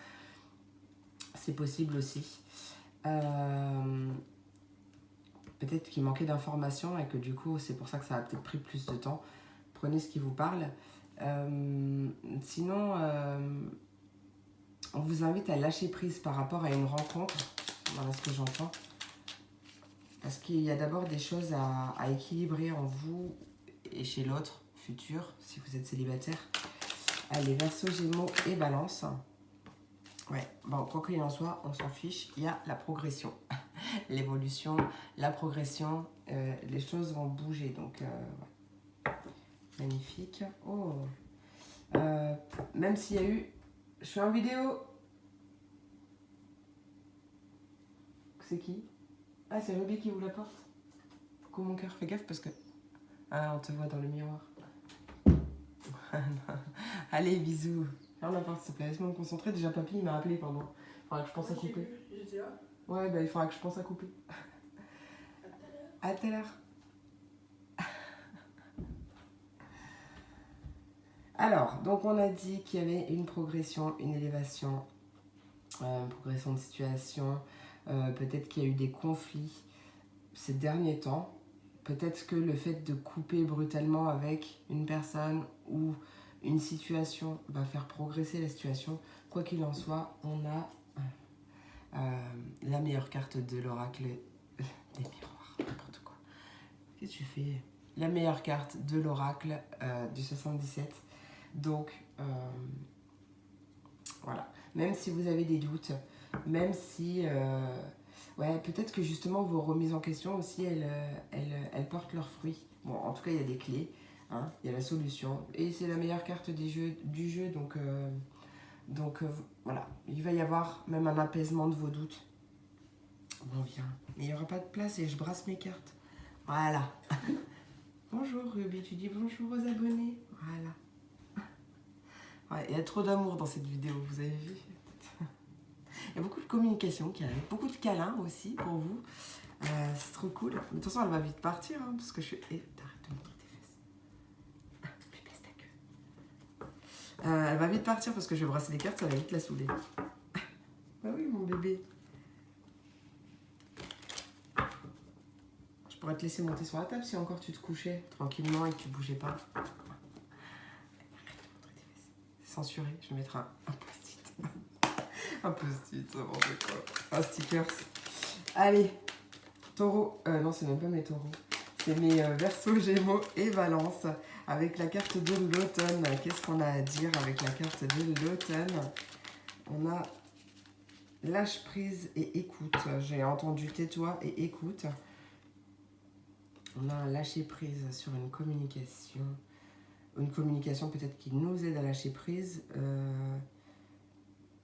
C'est possible aussi. Peut-être qu'il manquait d'informations et que du coup, c'est pour ça que ça a peut-être pris plus de temps. Prenez ce qui vous parle. Sinon, On vous invite à lâcher prise par rapport à une rencontre, voilà ce que j'entends. Parce qu'il y a d'abord des choses à équilibrer en vous et chez l'autre futur, si vous êtes célibataire. Allez, Verseau, Gémeaux et Balance. Ouais, bon, quoi qu'il en soit, on s'en fiche, il y a la progression. L'évolution, la progression, les choses vont bouger, donc ouais. Magnifique. Oh, même s'il y a eu... Je fais en vidéo. C'est qui? Ah, c'est Ruby qui vous la porte. Coucou mon cœur, fais gaffe parce que... Ah, on te voit dans le miroir. Allez, bisous. Ferme la porte s'il te plaît, laisse-moi me concentrer. Déjà, papy, il m'a appelé, pardon. Il faudra que je pense à couper. J'étais là. Ouais, bah il faudra que je pense à couper. À tout à l'heure. Alors, donc on a dit qu'il y avait une progression, une élévation, une progression de situation. Peut-être qu'il y a eu des conflits ces derniers temps. Peut-être que le fait de couper brutalement avec une personne ou une situation va faire progresser la situation. Quoi qu'il en soit, on a la meilleure carte de l'oracle des miroirs, n'importe quoi. Qu'est-ce que tu fais? La meilleure carte de l'oracle du 77. Donc, voilà. Même si vous avez des doutes, même si... ouais, peut-être que justement vos remises en question aussi, elles portent leurs fruits. Bon, en tout cas, il y a des clés, hein, il y a la solution. Et c'est la meilleure carte du jeu, donc voilà. Il va y avoir même un apaisement de vos doutes. Bon, viens. Mais il n'y aura pas de place et je brasse mes cartes. Voilà. Bonjour Ruby, tu dis bonjour aux abonnés. Voilà. Ouais, il y a trop d'amour dans cette vidéo, vous avez vu? Il y a beaucoup de communication qui arrive, beaucoup de câlins aussi pour vous. C'est trop cool. Mais de toute façon, elle va vite partir, hein, parce que je suis... Eh, t'arrêtes de montrer tes fesses. Plus baisse ta queue. Elle va vite partir parce que je vais brasser les cartes, ça va vite la saouler. Bah oui, mon bébé. Je pourrais te laisser monter sur la table si encore tu te couchais tranquillement et que tu bougeais pas. Arrête de montrer tes fesses. C'est censuré, je vais mettre un post-it. Un post-it, n'importe quoi. Un sticker. Allez, taureau. Non, c'est même pas mes taureaux. C'est mes Verseau, Gémeaux et Balance. Avec la carte de l'automne. Qu'est-ce qu'on a à dire avec la carte de l'automne? On a lâche prise et écoute. J'ai entendu tais-toi et écoute. On a un lâcher prise sur une communication. Une communication peut-être qui nous aide à lâcher prise.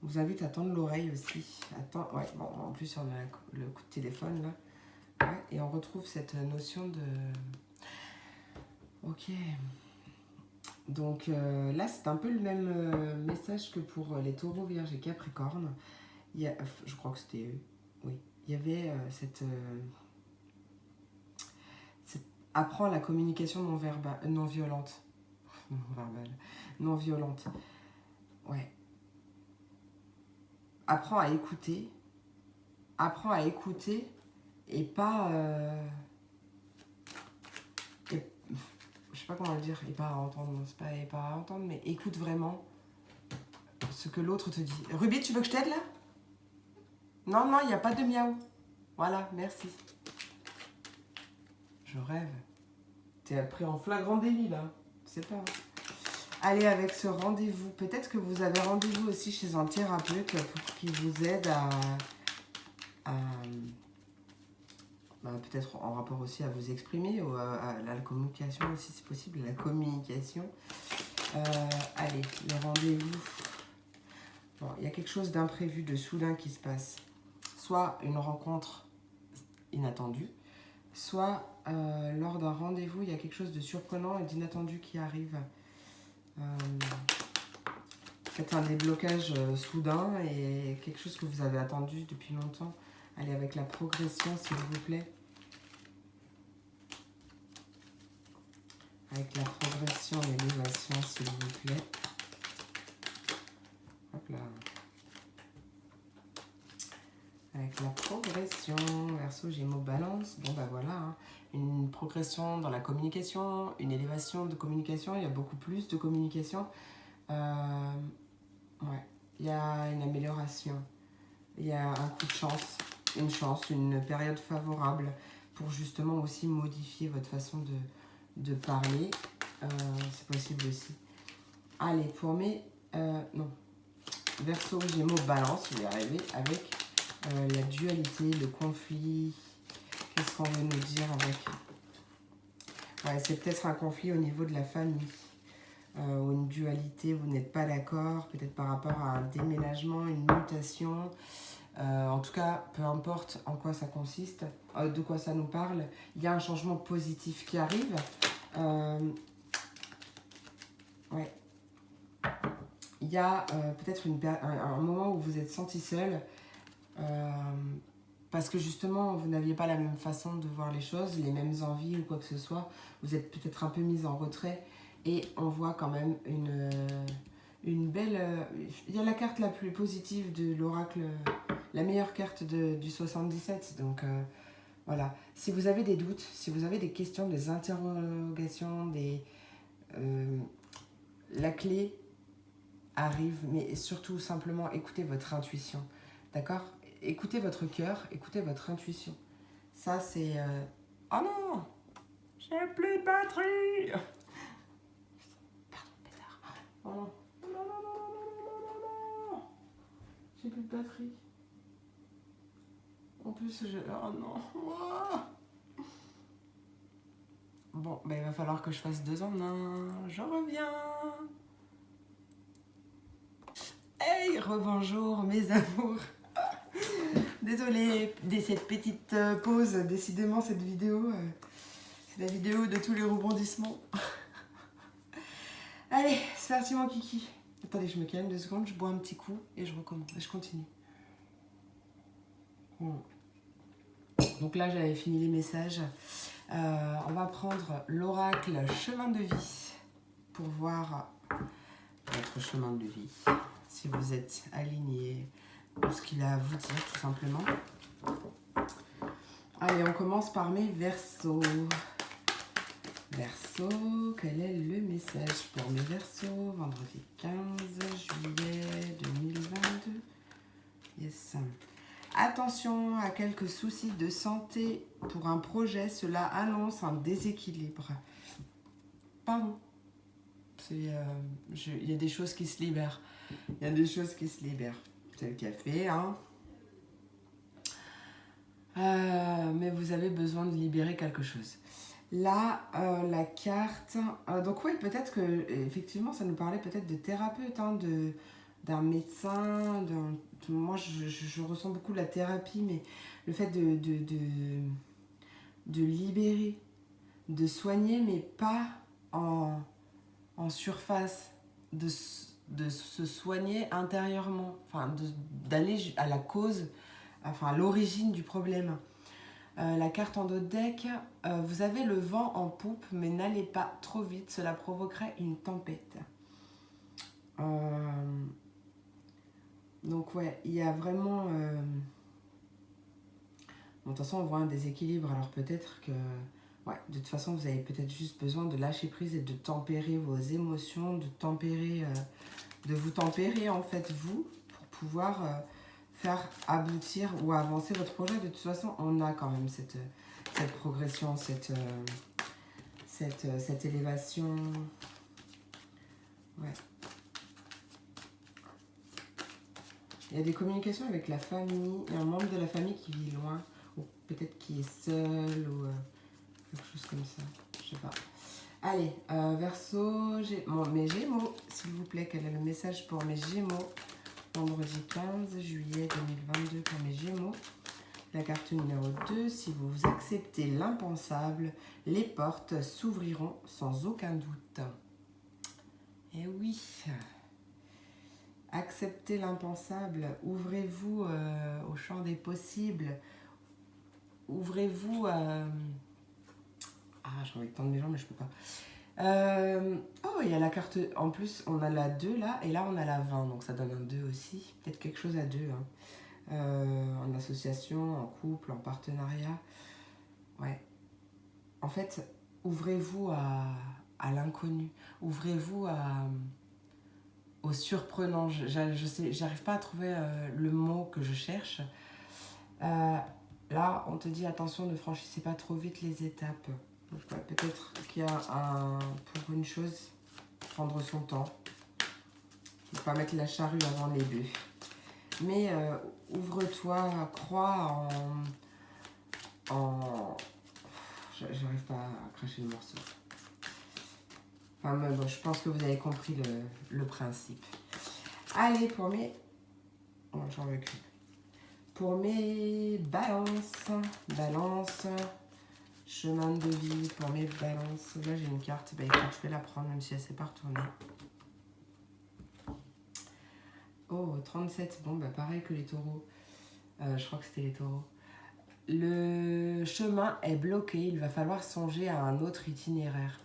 Vous invite à tendre l'oreille aussi. Ouais, bon, en plus on a le coup de téléphone là. Ouais, et on retrouve cette notion de... Ok. Donc là c'est un peu le même message que pour les taureaux, vierges et capricornes. Il y a, je crois que c'était eux. Oui. Il y avait cette apprends la communication non violente. Non verbale. Non violente. Ouais. Apprends à écouter et pas... je sais pas comment le dire, et pas à entendre, c'est pas et pas à entendre, mais écoute vraiment ce que l'autre te dit. Ruby, tu veux que je t'aide là? Non, non, il n'y a pas de miaou. Voilà, merci. Je rêve. T'es pris en flagrant délit là. Je sais pas. Allez, avec ce rendez-vous, peut-être que vous avez rendez-vous aussi chez un thérapeute pour qu'il vous aide peut-être en rapport aussi à vous exprimer ou à la communication aussi, si possible, la communication. Allez, le rendez-vous. Bon, il y a quelque chose d'imprévu, de soudain qui se passe. Soit une rencontre inattendue, soit lors d'un rendez-vous, il y a quelque chose de surprenant et d'inattendu qui arrive. Peut-être un déblocage soudain et quelque chose que vous avez attendu depuis longtemps. Allez, avec la progression, s'il vous plaît. Avec la progression et l'élévation, s'il vous plaît. Hop là. Avec la progression, Verseau, Gémeaux, Balance. Bon, bah voilà. Hein. Une progression dans la communication, une élévation de communication. Il y a beaucoup plus de communication. Ouais. il y a une amélioration, il y a un coup de chance, une période favorable pour justement aussi modifier votre façon de parler. C'est possible aussi. Allez, pour mes... non. Verseau, Gémeaux, Balance, je vais y arriver avec la dualité, le conflit. Qu'est-ce qu'on veut nous dire avec... Ouais, c'est peut-être un conflit au niveau de la famille. Ou une dualité, vous n'êtes pas d'accord, peut-être par rapport à un déménagement, une mutation. En tout cas, peu importe en quoi ça consiste, de quoi ça nous parle, il y a un changement positif qui arrive. Ouais. Il y a peut-être un moment où vous êtes senti seul parce que justement vous n'aviez pas la même façon de voir les choses, les mêmes envies ou quoi que ce soit. Vous êtes peut-être un peu mis en retrait et on voit quand même une belle... il y a la carte la plus positive de l'oracle, la meilleure carte du 77. Donc voilà, si vous avez des doutes, si vous avez des questions, des interrogations, la clé arrive, mais surtout simplement écoutez votre intuition, d'accord? Écoutez votre cœur, écoutez votre intuition. Ça c'est... Oh non, j'ai plus de batterie. Pardon, pétard. Oh non, non, non, non, non, non, non, non, non. J'ai plus de batterie. En plus, oh non. Oh. Bon, ben il va falloir que je fasse 2 en 1. Je reviens. Hey, rebonjour mes amours. Désolée de cette petite pause. Décidément, cette vidéo, c'est la vidéo de tous les rebondissements. Allez, c'est parti mon kiki. Attendez, je me calme 2 secondes, je bois un petit coup et je recommence. Je continue. Bon. Donc là, j'avais fini les messages. On va prendre l'oracle chemin de vie pour voir votre chemin de vie. Si vous êtes aligné, ou ce qu'il a à vous dire tout simplement. Allez, on commence par mes Verseaux. Verseau, quel est le message pour mes Verseaux? Vendredi 15 juillet 2022. Yes. Attention à quelques soucis de santé pour un projet, cela annonce un déséquilibre. Pardon. Il y a des choses qui se libèrent. Il y a des choses qui se libèrent. C'est le café, hein. Mais vous avez besoin de libérer quelque chose. Là, la carte... donc oui, peut-être que effectivement, ça nous parlait peut-être de thérapeute, hein, d'un médecin. Moi, je ressens beaucoup la thérapie, mais le fait de libérer, de soigner, mais pas en surface, de se soigner intérieurement, enfin d'aller à la cause, enfin à l'origine du problème. La carte en dos de deck, vous avez le vent en poupe, mais n'allez pas trop vite, cela provoquerait une tempête. Donc ouais, il y a vraiment... Bon, de toute façon, on voit un déséquilibre, alors peut-être que... Ouais, de toute façon, vous avez peut-être juste besoin de lâcher prise et de tempérer vos émotions, de vous tempérer en fait, vous, pour pouvoir faire aboutir ou avancer votre projet. De toute façon, on a quand même cette progression, cette élévation. Ouais. Il y a des communications avec la famille, il y a un membre de la famille qui vit loin, ou peut-être qui est seul, ou quelque chose comme ça, je sais pas. Allez, Verseau, mes Gémeaux, s'il vous plaît, quel est le message pour mes Gémeaux? Vendredi 15 juillet 2022 pour mes Gémeaux. La carte numéro 2, si vous acceptez l'impensable, les portes s'ouvriront sans aucun doute. Eh oui, acceptez l'impensable, ouvrez-vous au champ des possibles, ouvrez-vous à... Ah, j'ai envie de tendre mes jambes, mais je peux pas. Oh, il y a la carte, en plus, on a la 2 là, et là on a la 20, donc ça donne un 2 aussi. Peut-être quelque chose à 2, hein. En association, en couple, en partenariat. Ouais. En fait, ouvrez-vous à l'inconnu. Ouvrez-vous au surprenant. J'arrive pas à trouver le mot que je cherche. Là, on te dit attention, ne franchissez pas trop vite les étapes. Donc, ouais, peut-être qu'il y a pour une chose, prendre son temps. Ne pas mettre la charrue avant les bœufs. Mais ouvre-toi, crois en... J'arrive pas à cracher le morceau. Enfin, bon, je pense que vous avez compris le principe. Allez, pour mes... Oh, j'en veux qu'une. Pour mes balances, chemin de vie, pour mes balances. Là, j'ai une carte. Bah, écoute, je vais la prendre, même si elle ne s'est pas retournée. Oh, 37. Bon, bah, pareil que les taureaux. Je crois que c'était les taureaux. Le chemin est bloqué. Il va falloir songer à un autre itinéraire.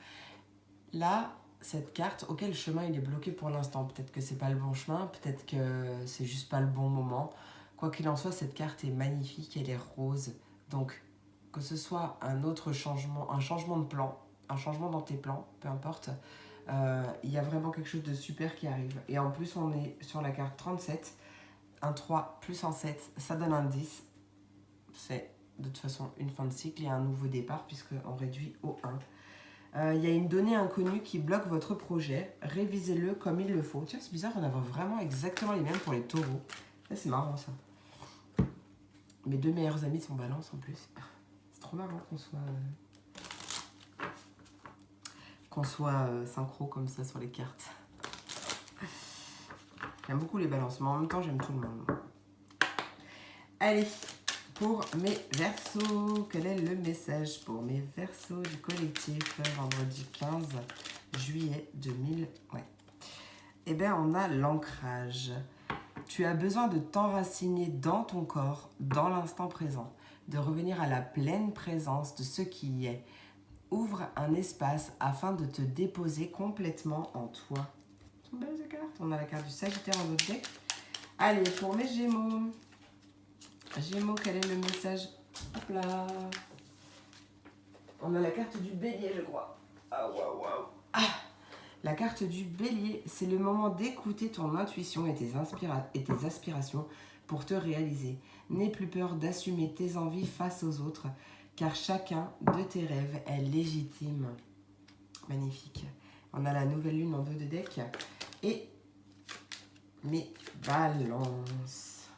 Là, cette carte, ok, le chemin, il est bloqué pour l'instant. Peut-être que c'est pas le bon chemin. Peut-être que c'est juste pas le bon moment. Quoi qu'il en soit, cette carte est magnifique. Elle est rose. Donc, que ce soit un autre changement, un changement de plan, un changement dans tes plans, peu importe, il y a vraiment quelque chose de super qui arrive. Et en plus, on est sur la carte 37, un 3 plus un 7, ça donne un 10. C'est de toute façon une fin de cycle et un nouveau départ puisqu'on réduit au 1. Il y a une donnée inconnue qui bloque votre projet, révisez-le comme il le faut. Tiens, c'est bizarre, on a vraiment exactement les mêmes pour les taureaux. Là, c'est marrant ça. Mes deux meilleurs amis sont balance en plus. C'est trop marrant qu'on soit synchro comme ça sur les cartes. J'aime beaucoup les balances, mais en même temps j'aime tout le monde. Allez, pour mes Verseaux, quel est le message pour mes Verseaux du collectif vendredi 15 juillet 2000? Ouais. Eh bien, on a l'ancrage. Tu as besoin de t'enraciner dans ton corps, dans l'instant présent, de revenir à la pleine présence de ce qui y est. Ouvre un espace afin de te déposer complètement en toi. C'est une belle carte. On a la carte du Sagittaire en notre deck. Allez, pour mes Gémeaux. Gémeaux, quel est le message? Hop là. On a la carte du Bélier, je crois. Ah, waouh, waouh. Ah. La carte du Bélier, c'est le moment d'écouter ton intuition et tes aspirations pour te réaliser. N'aie plus peur d'assumer tes envies face aux autres, car chacun de tes rêves est légitime. Magnifique. On a la nouvelle lune en 2 de deck. Et mes balances.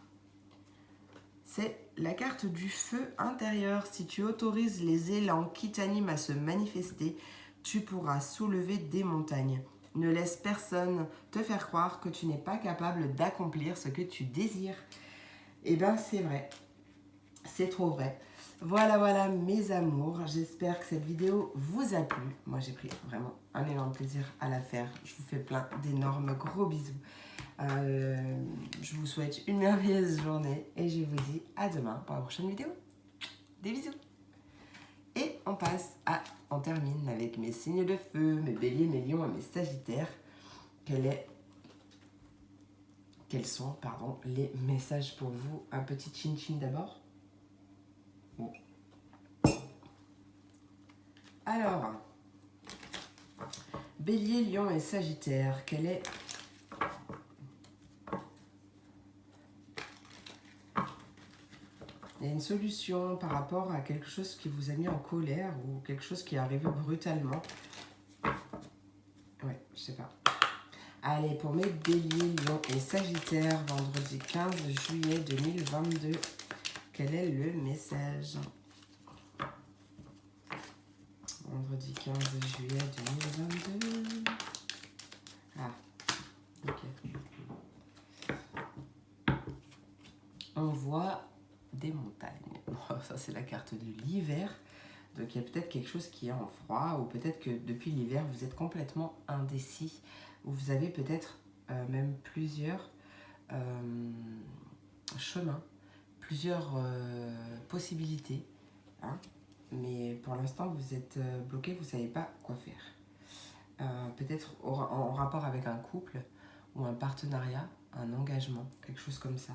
C'est la carte du feu intérieur. Si tu autorises les élans qui t'animent à se manifester, tu pourras soulever des montagnes. Ne laisse personne te faire croire que tu n'es pas capable d'accomplir ce que tu désires. Eh bien, c'est vrai. C'est trop vrai. Voilà mes amours. J'espère que cette vidéo vous a plu. Moi, j'ai pris vraiment un énorme plaisir à la faire. Je vous fais plein d'énormes gros bisous. Je vous souhaite une merveilleuse journée et je vous dis à demain pour la prochaine vidéo. Des bisous. Et on termine avec mes signes de feu, mes béliers, mes lions et mes sagittaires. Quels sont les messages pour vous? Un petit chin-chin d'abord. Bon. Alors, bélier, lion et sagittaire, quel est... Il y a une solution par rapport à quelque chose qui vous a mis en colère ou quelque chose qui est arrivé brutalement. Ouais, je sais pas. Allez, pour mes béliers, lions et sagittaires, vendredi 15 juillet 2022, quel est le message? Vendredi 15 juillet 2022. Ah, ok. On voit des montagnes. Ça, c'est la carte de l'hiver. Donc, il y a peut-être quelque chose qui est en froid, ou peut-être que depuis l'hiver, vous êtes complètement indécis, ou vous avez peut-être même plusieurs chemins, plusieurs possibilités. Hein, mais pour l'instant, vous êtes bloqué, vous ne savez pas quoi faire. Peut-être en rapport avec un couple, ou un partenariat, un engagement, quelque chose comme ça.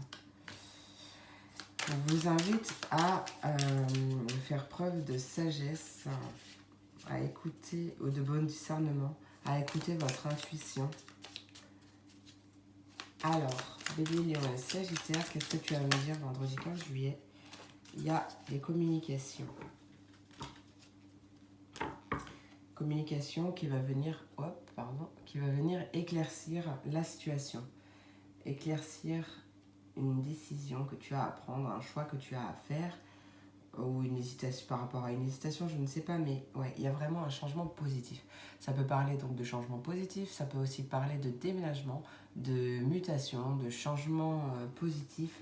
Je vous invite à faire preuve de sagesse, à écouter, ou de bon discernement, à écouter votre intuition. Alors, Bélier, Lion et Sagittaire, qu'est-ce que tu as à me dire vendredi 15 juillet? Il y a des communications. Communication qui va venir, qui va venir éclaircir la situation. Éclaircir une décision que tu as à prendre, un choix que tu as à faire, ou une hésitation par rapport à une hésitation, je ne sais pas, mais ouais, il y a vraiment un changement positif. Ça peut parler donc de changement positif, ça peut aussi parler de déménagement, de mutation, de changement positif,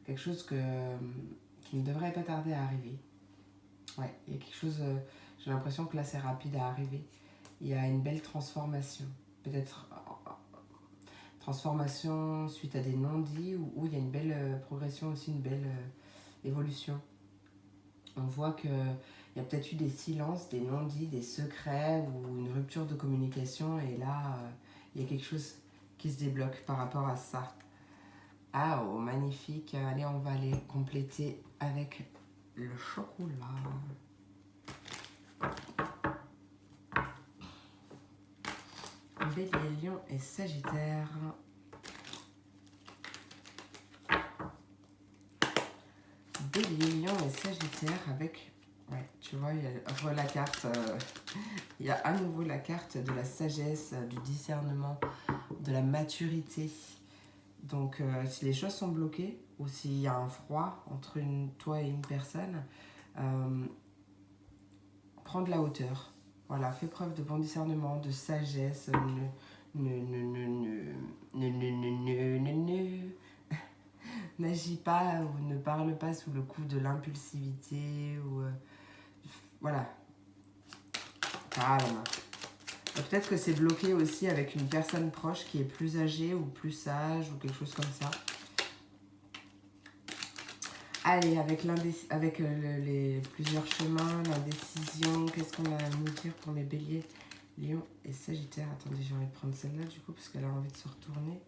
quelque chose qui ne devrait pas tarder à arriver. Ouais, il y a quelque chose, j'ai l'impression que là c'est rapide à arriver. Il y a une belle transformation, peut-être transformation suite à des non-dits, où il y a une belle progression aussi, une belle évolution. On voit qu'il y a peut-être eu des silences, des non-dits, des secrets ou une rupture de communication. Et là, il y a quelque chose qui se débloque par rapport à ça. Ah, oh, magnifique. Allez, on va aller compléter avec le chocolat. Bélier, Lion et Sagittaire. Bélier, Lion et Sagittaire avec... Ouais, tu vois, il y a la carte... il y a à nouveau la carte de la sagesse, du discernement, de la maturité. Donc, si les choses sont bloquées ou s'il y a un froid entre toi et une personne, prends de la hauteur. Voilà, fais preuve de bon discernement, de sagesse. N'agis pas ou ne parle pas sous le coup de l'impulsivité ou voilà, calme. Peut-être que c'est bloqué aussi avec une personne proche qui est plus âgée ou plus sage ou quelque chose comme ça. Allez, avec les plusieurs chemins, l'indécision, qu'est-ce qu'on a à nous dire pour les béliers, lions et sagittaires? Attendez, j'ai envie de prendre celle-là du coup parce qu'elle a envie de se retourner.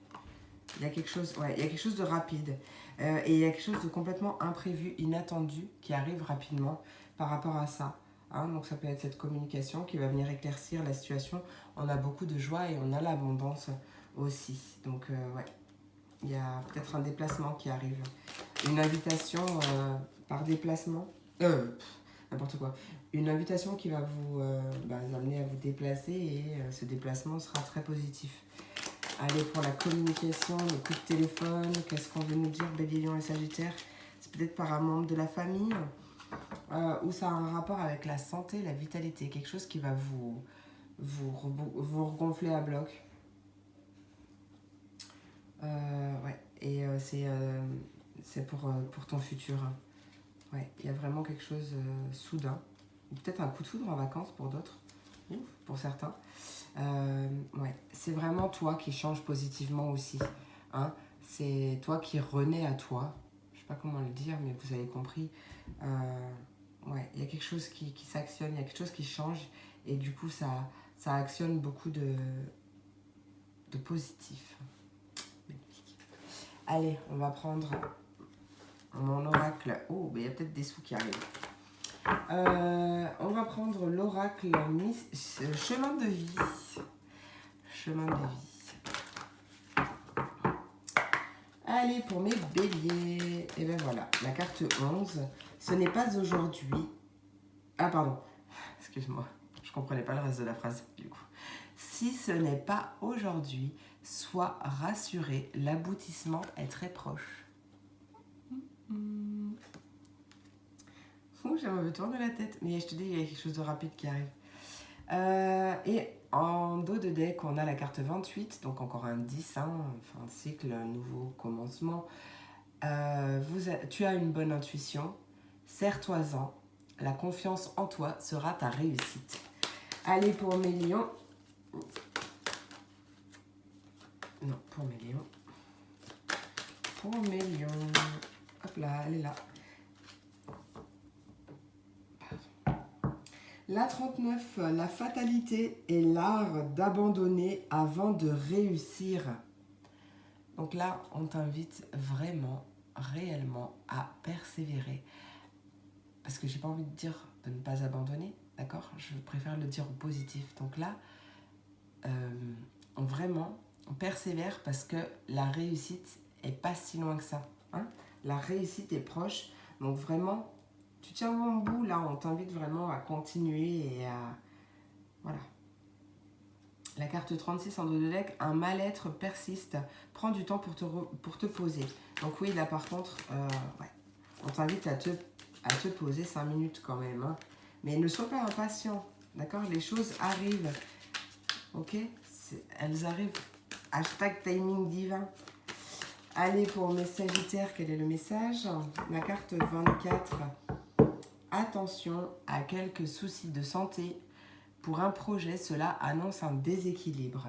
Il y a quelque chose, ouais, il y a quelque chose de rapide et il y a quelque chose de complètement imprévu, inattendu qui arrive rapidement par rapport à ça. Hein, donc ça peut être cette communication qui va venir éclaircir la situation. On a beaucoup de joie et on a l'abondance aussi. Donc ouais, il y a peut-être un déplacement qui arrive. Une invitation par déplacement. N'importe quoi. Une invitation qui va vous amener à vous déplacer et ce déplacement sera très positif. Allez, pour la communication, le coup de téléphone, qu'est-ce qu'on veut nous dire, Bélier, Lion et Sagittaire? C'est peut-être par un membre de la famille ou ça a un rapport avec la santé, la vitalité, quelque chose qui va vous regonfler à bloc. Ouais, et c'est pour ton futur. Ouais, il y a vraiment quelque chose soudain. Peut-être un coup de foudre en vacances pour d'autres, pour certains. Ouais, c'est vraiment toi qui change positivement aussi. Hein, c'est toi qui renais à toi. Je sais pas comment le dire, mais vous avez compris. Ouais, il y a quelque chose qui s'actionne, il y a quelque chose qui change. Et du coup, ça actionne beaucoup de positif. Allez, on va prendre mon oracle. Oh, il y a peut-être des sous qui arrivent. On va prendre l'oracle chemin de vie. Chemin de vie. Allez, pour mes béliers. Et ben voilà, la carte 11. Ce n'est pas aujourd'hui. Ah, pardon. Excuse-moi, je comprenais pas le reste de la phrase du coup. Si ce n'est pas aujourd'hui, sois rassuré, l'aboutissement est très proche. J'ai envie de tourner la tête, mais je te dis, il y a quelque chose de rapide qui arrive. Et en dos de deck, on a la carte 28, donc encore un 10, hein, fin de cycle, un nouveau commencement. Tu as une bonne intuition, serre-toi-en, la confiance en toi sera ta réussite. Allez, pour mes lions. Non, pour mes lions. Pour mes lions. Hop là, elle est là. La 39, la fatalité est l'art d'abandonner avant de réussir. Donc là, on t'invite vraiment, réellement à persévérer. Parce que j'ai pas envie de dire de ne pas abandonner, d'accord? Je préfère le dire au positif. Donc là, vraiment, persévère parce que la réussite est pas si loin que ça. Hein. La réussite est proche. Donc vraiment, tu tiens le bon bout là. On t'invite vraiment à continuer et à... Voilà. La carte 36 en dos de deck, un mal-être persiste. Prends du temps pour te poser. Donc oui, là par contre, ouais, on t'invite à te poser 5 minutes quand même. Hein. Mais ne sois pas impatient, d'accord? Les choses arrivent, ok? Elles arrivent. Hashtag timing divin. Allez, pour mes Sagittaires, quel est le message? La carte 24. Attention à quelques soucis de santé. Pour un projet, cela annonce un déséquilibre.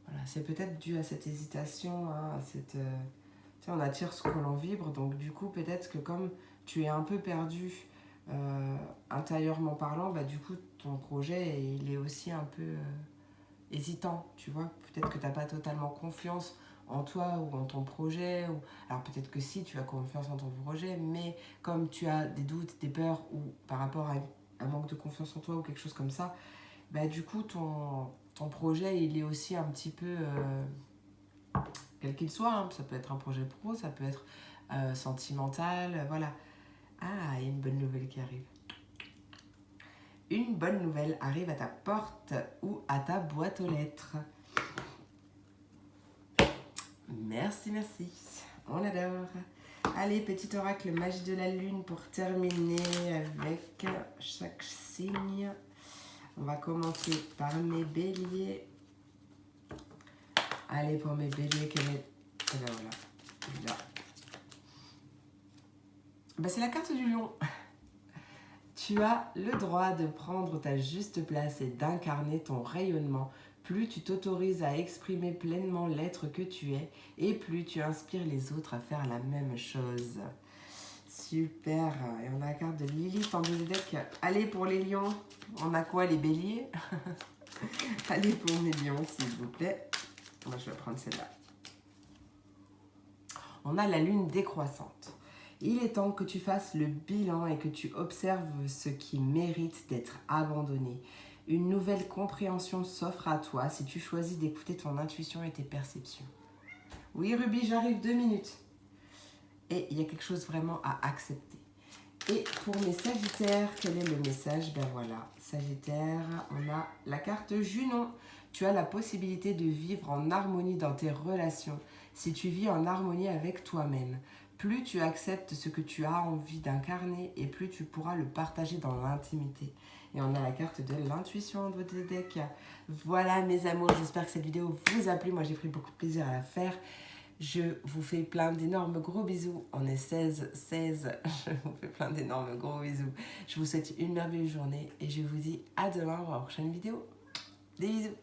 Voilà, c'est peut-être dû à cette hésitation, hein, à cette, on attire ce que l'on vibre, donc du coup, peut-être que comme tu es un peu perdu intérieurement parlant, bah, du coup, ton projet, il est aussi un peu hésitant, tu vois. Peut-être que tu n'as pas totalement confiance en toi ou en ton projet. Ou... Alors peut-être que si, tu as confiance en ton projet, mais comme tu as des doutes, des peurs, ou par rapport à un manque de confiance en toi ou quelque chose comme ça, bah, du coup, ton projet, il est aussi un petit peu, quel qu'il soit, hein. Ça peut être un projet pro, ça peut être sentimental, voilà. Ah, il y a une bonne nouvelle qui arrive. Une bonne nouvelle arrive à ta porte ou à ta boîte aux lettres. Merci, merci. On adore. Allez, petit oracle magie de la lune pour terminer avec chaque signe. On va commencer par mes béliers. Allez, pour mes béliers, quelle est... Et ben voilà. Là. Ben, c'est la carte du lion. Tu as le droit de prendre ta juste place et d'incarner ton rayonnement. Plus tu t'autorises à exprimer pleinement l'être que tu es, et plus tu inspires les autres à faire la même chose. Super. Et on a la carte de Lilith en deux deck. Allez, pour les lions, on a quoi, les béliers? Allez, pour mes lions, s'il vous plaît. Moi, je vais prendre celle-là. On a la lune décroissante. Il est temps que tu fasses le bilan et que tu observes ce qui mérite d'être abandonné. Une nouvelle compréhension s'offre à toi si tu choisis d'écouter ton intuition et tes perceptions. Oui, Ruby, j'arrive 2 minutes. Et il y a quelque chose vraiment à accepter. Et pour mes Sagittaires, quel est le message? Ben voilà, Sagittaire, on a la carte Junon. Tu as la possibilité de vivre en harmonie dans tes relations si tu vis en harmonie avec toi-même. Plus tu acceptes ce que tu as envie d'incarner et plus tu pourras le partager dans l'intimité. Et on a la carte de l'intuition de votre deck. Voilà mes amours, j'espère que cette vidéo vous a plu. Moi j'ai pris beaucoup de plaisir à la faire. Je vous fais plein d'énormes gros bisous. On est 16. Je vous fais plein d'énormes gros bisous. Je vous souhaite une merveilleuse journée et je vous dis à demain pour la prochaine vidéo. Des bisous.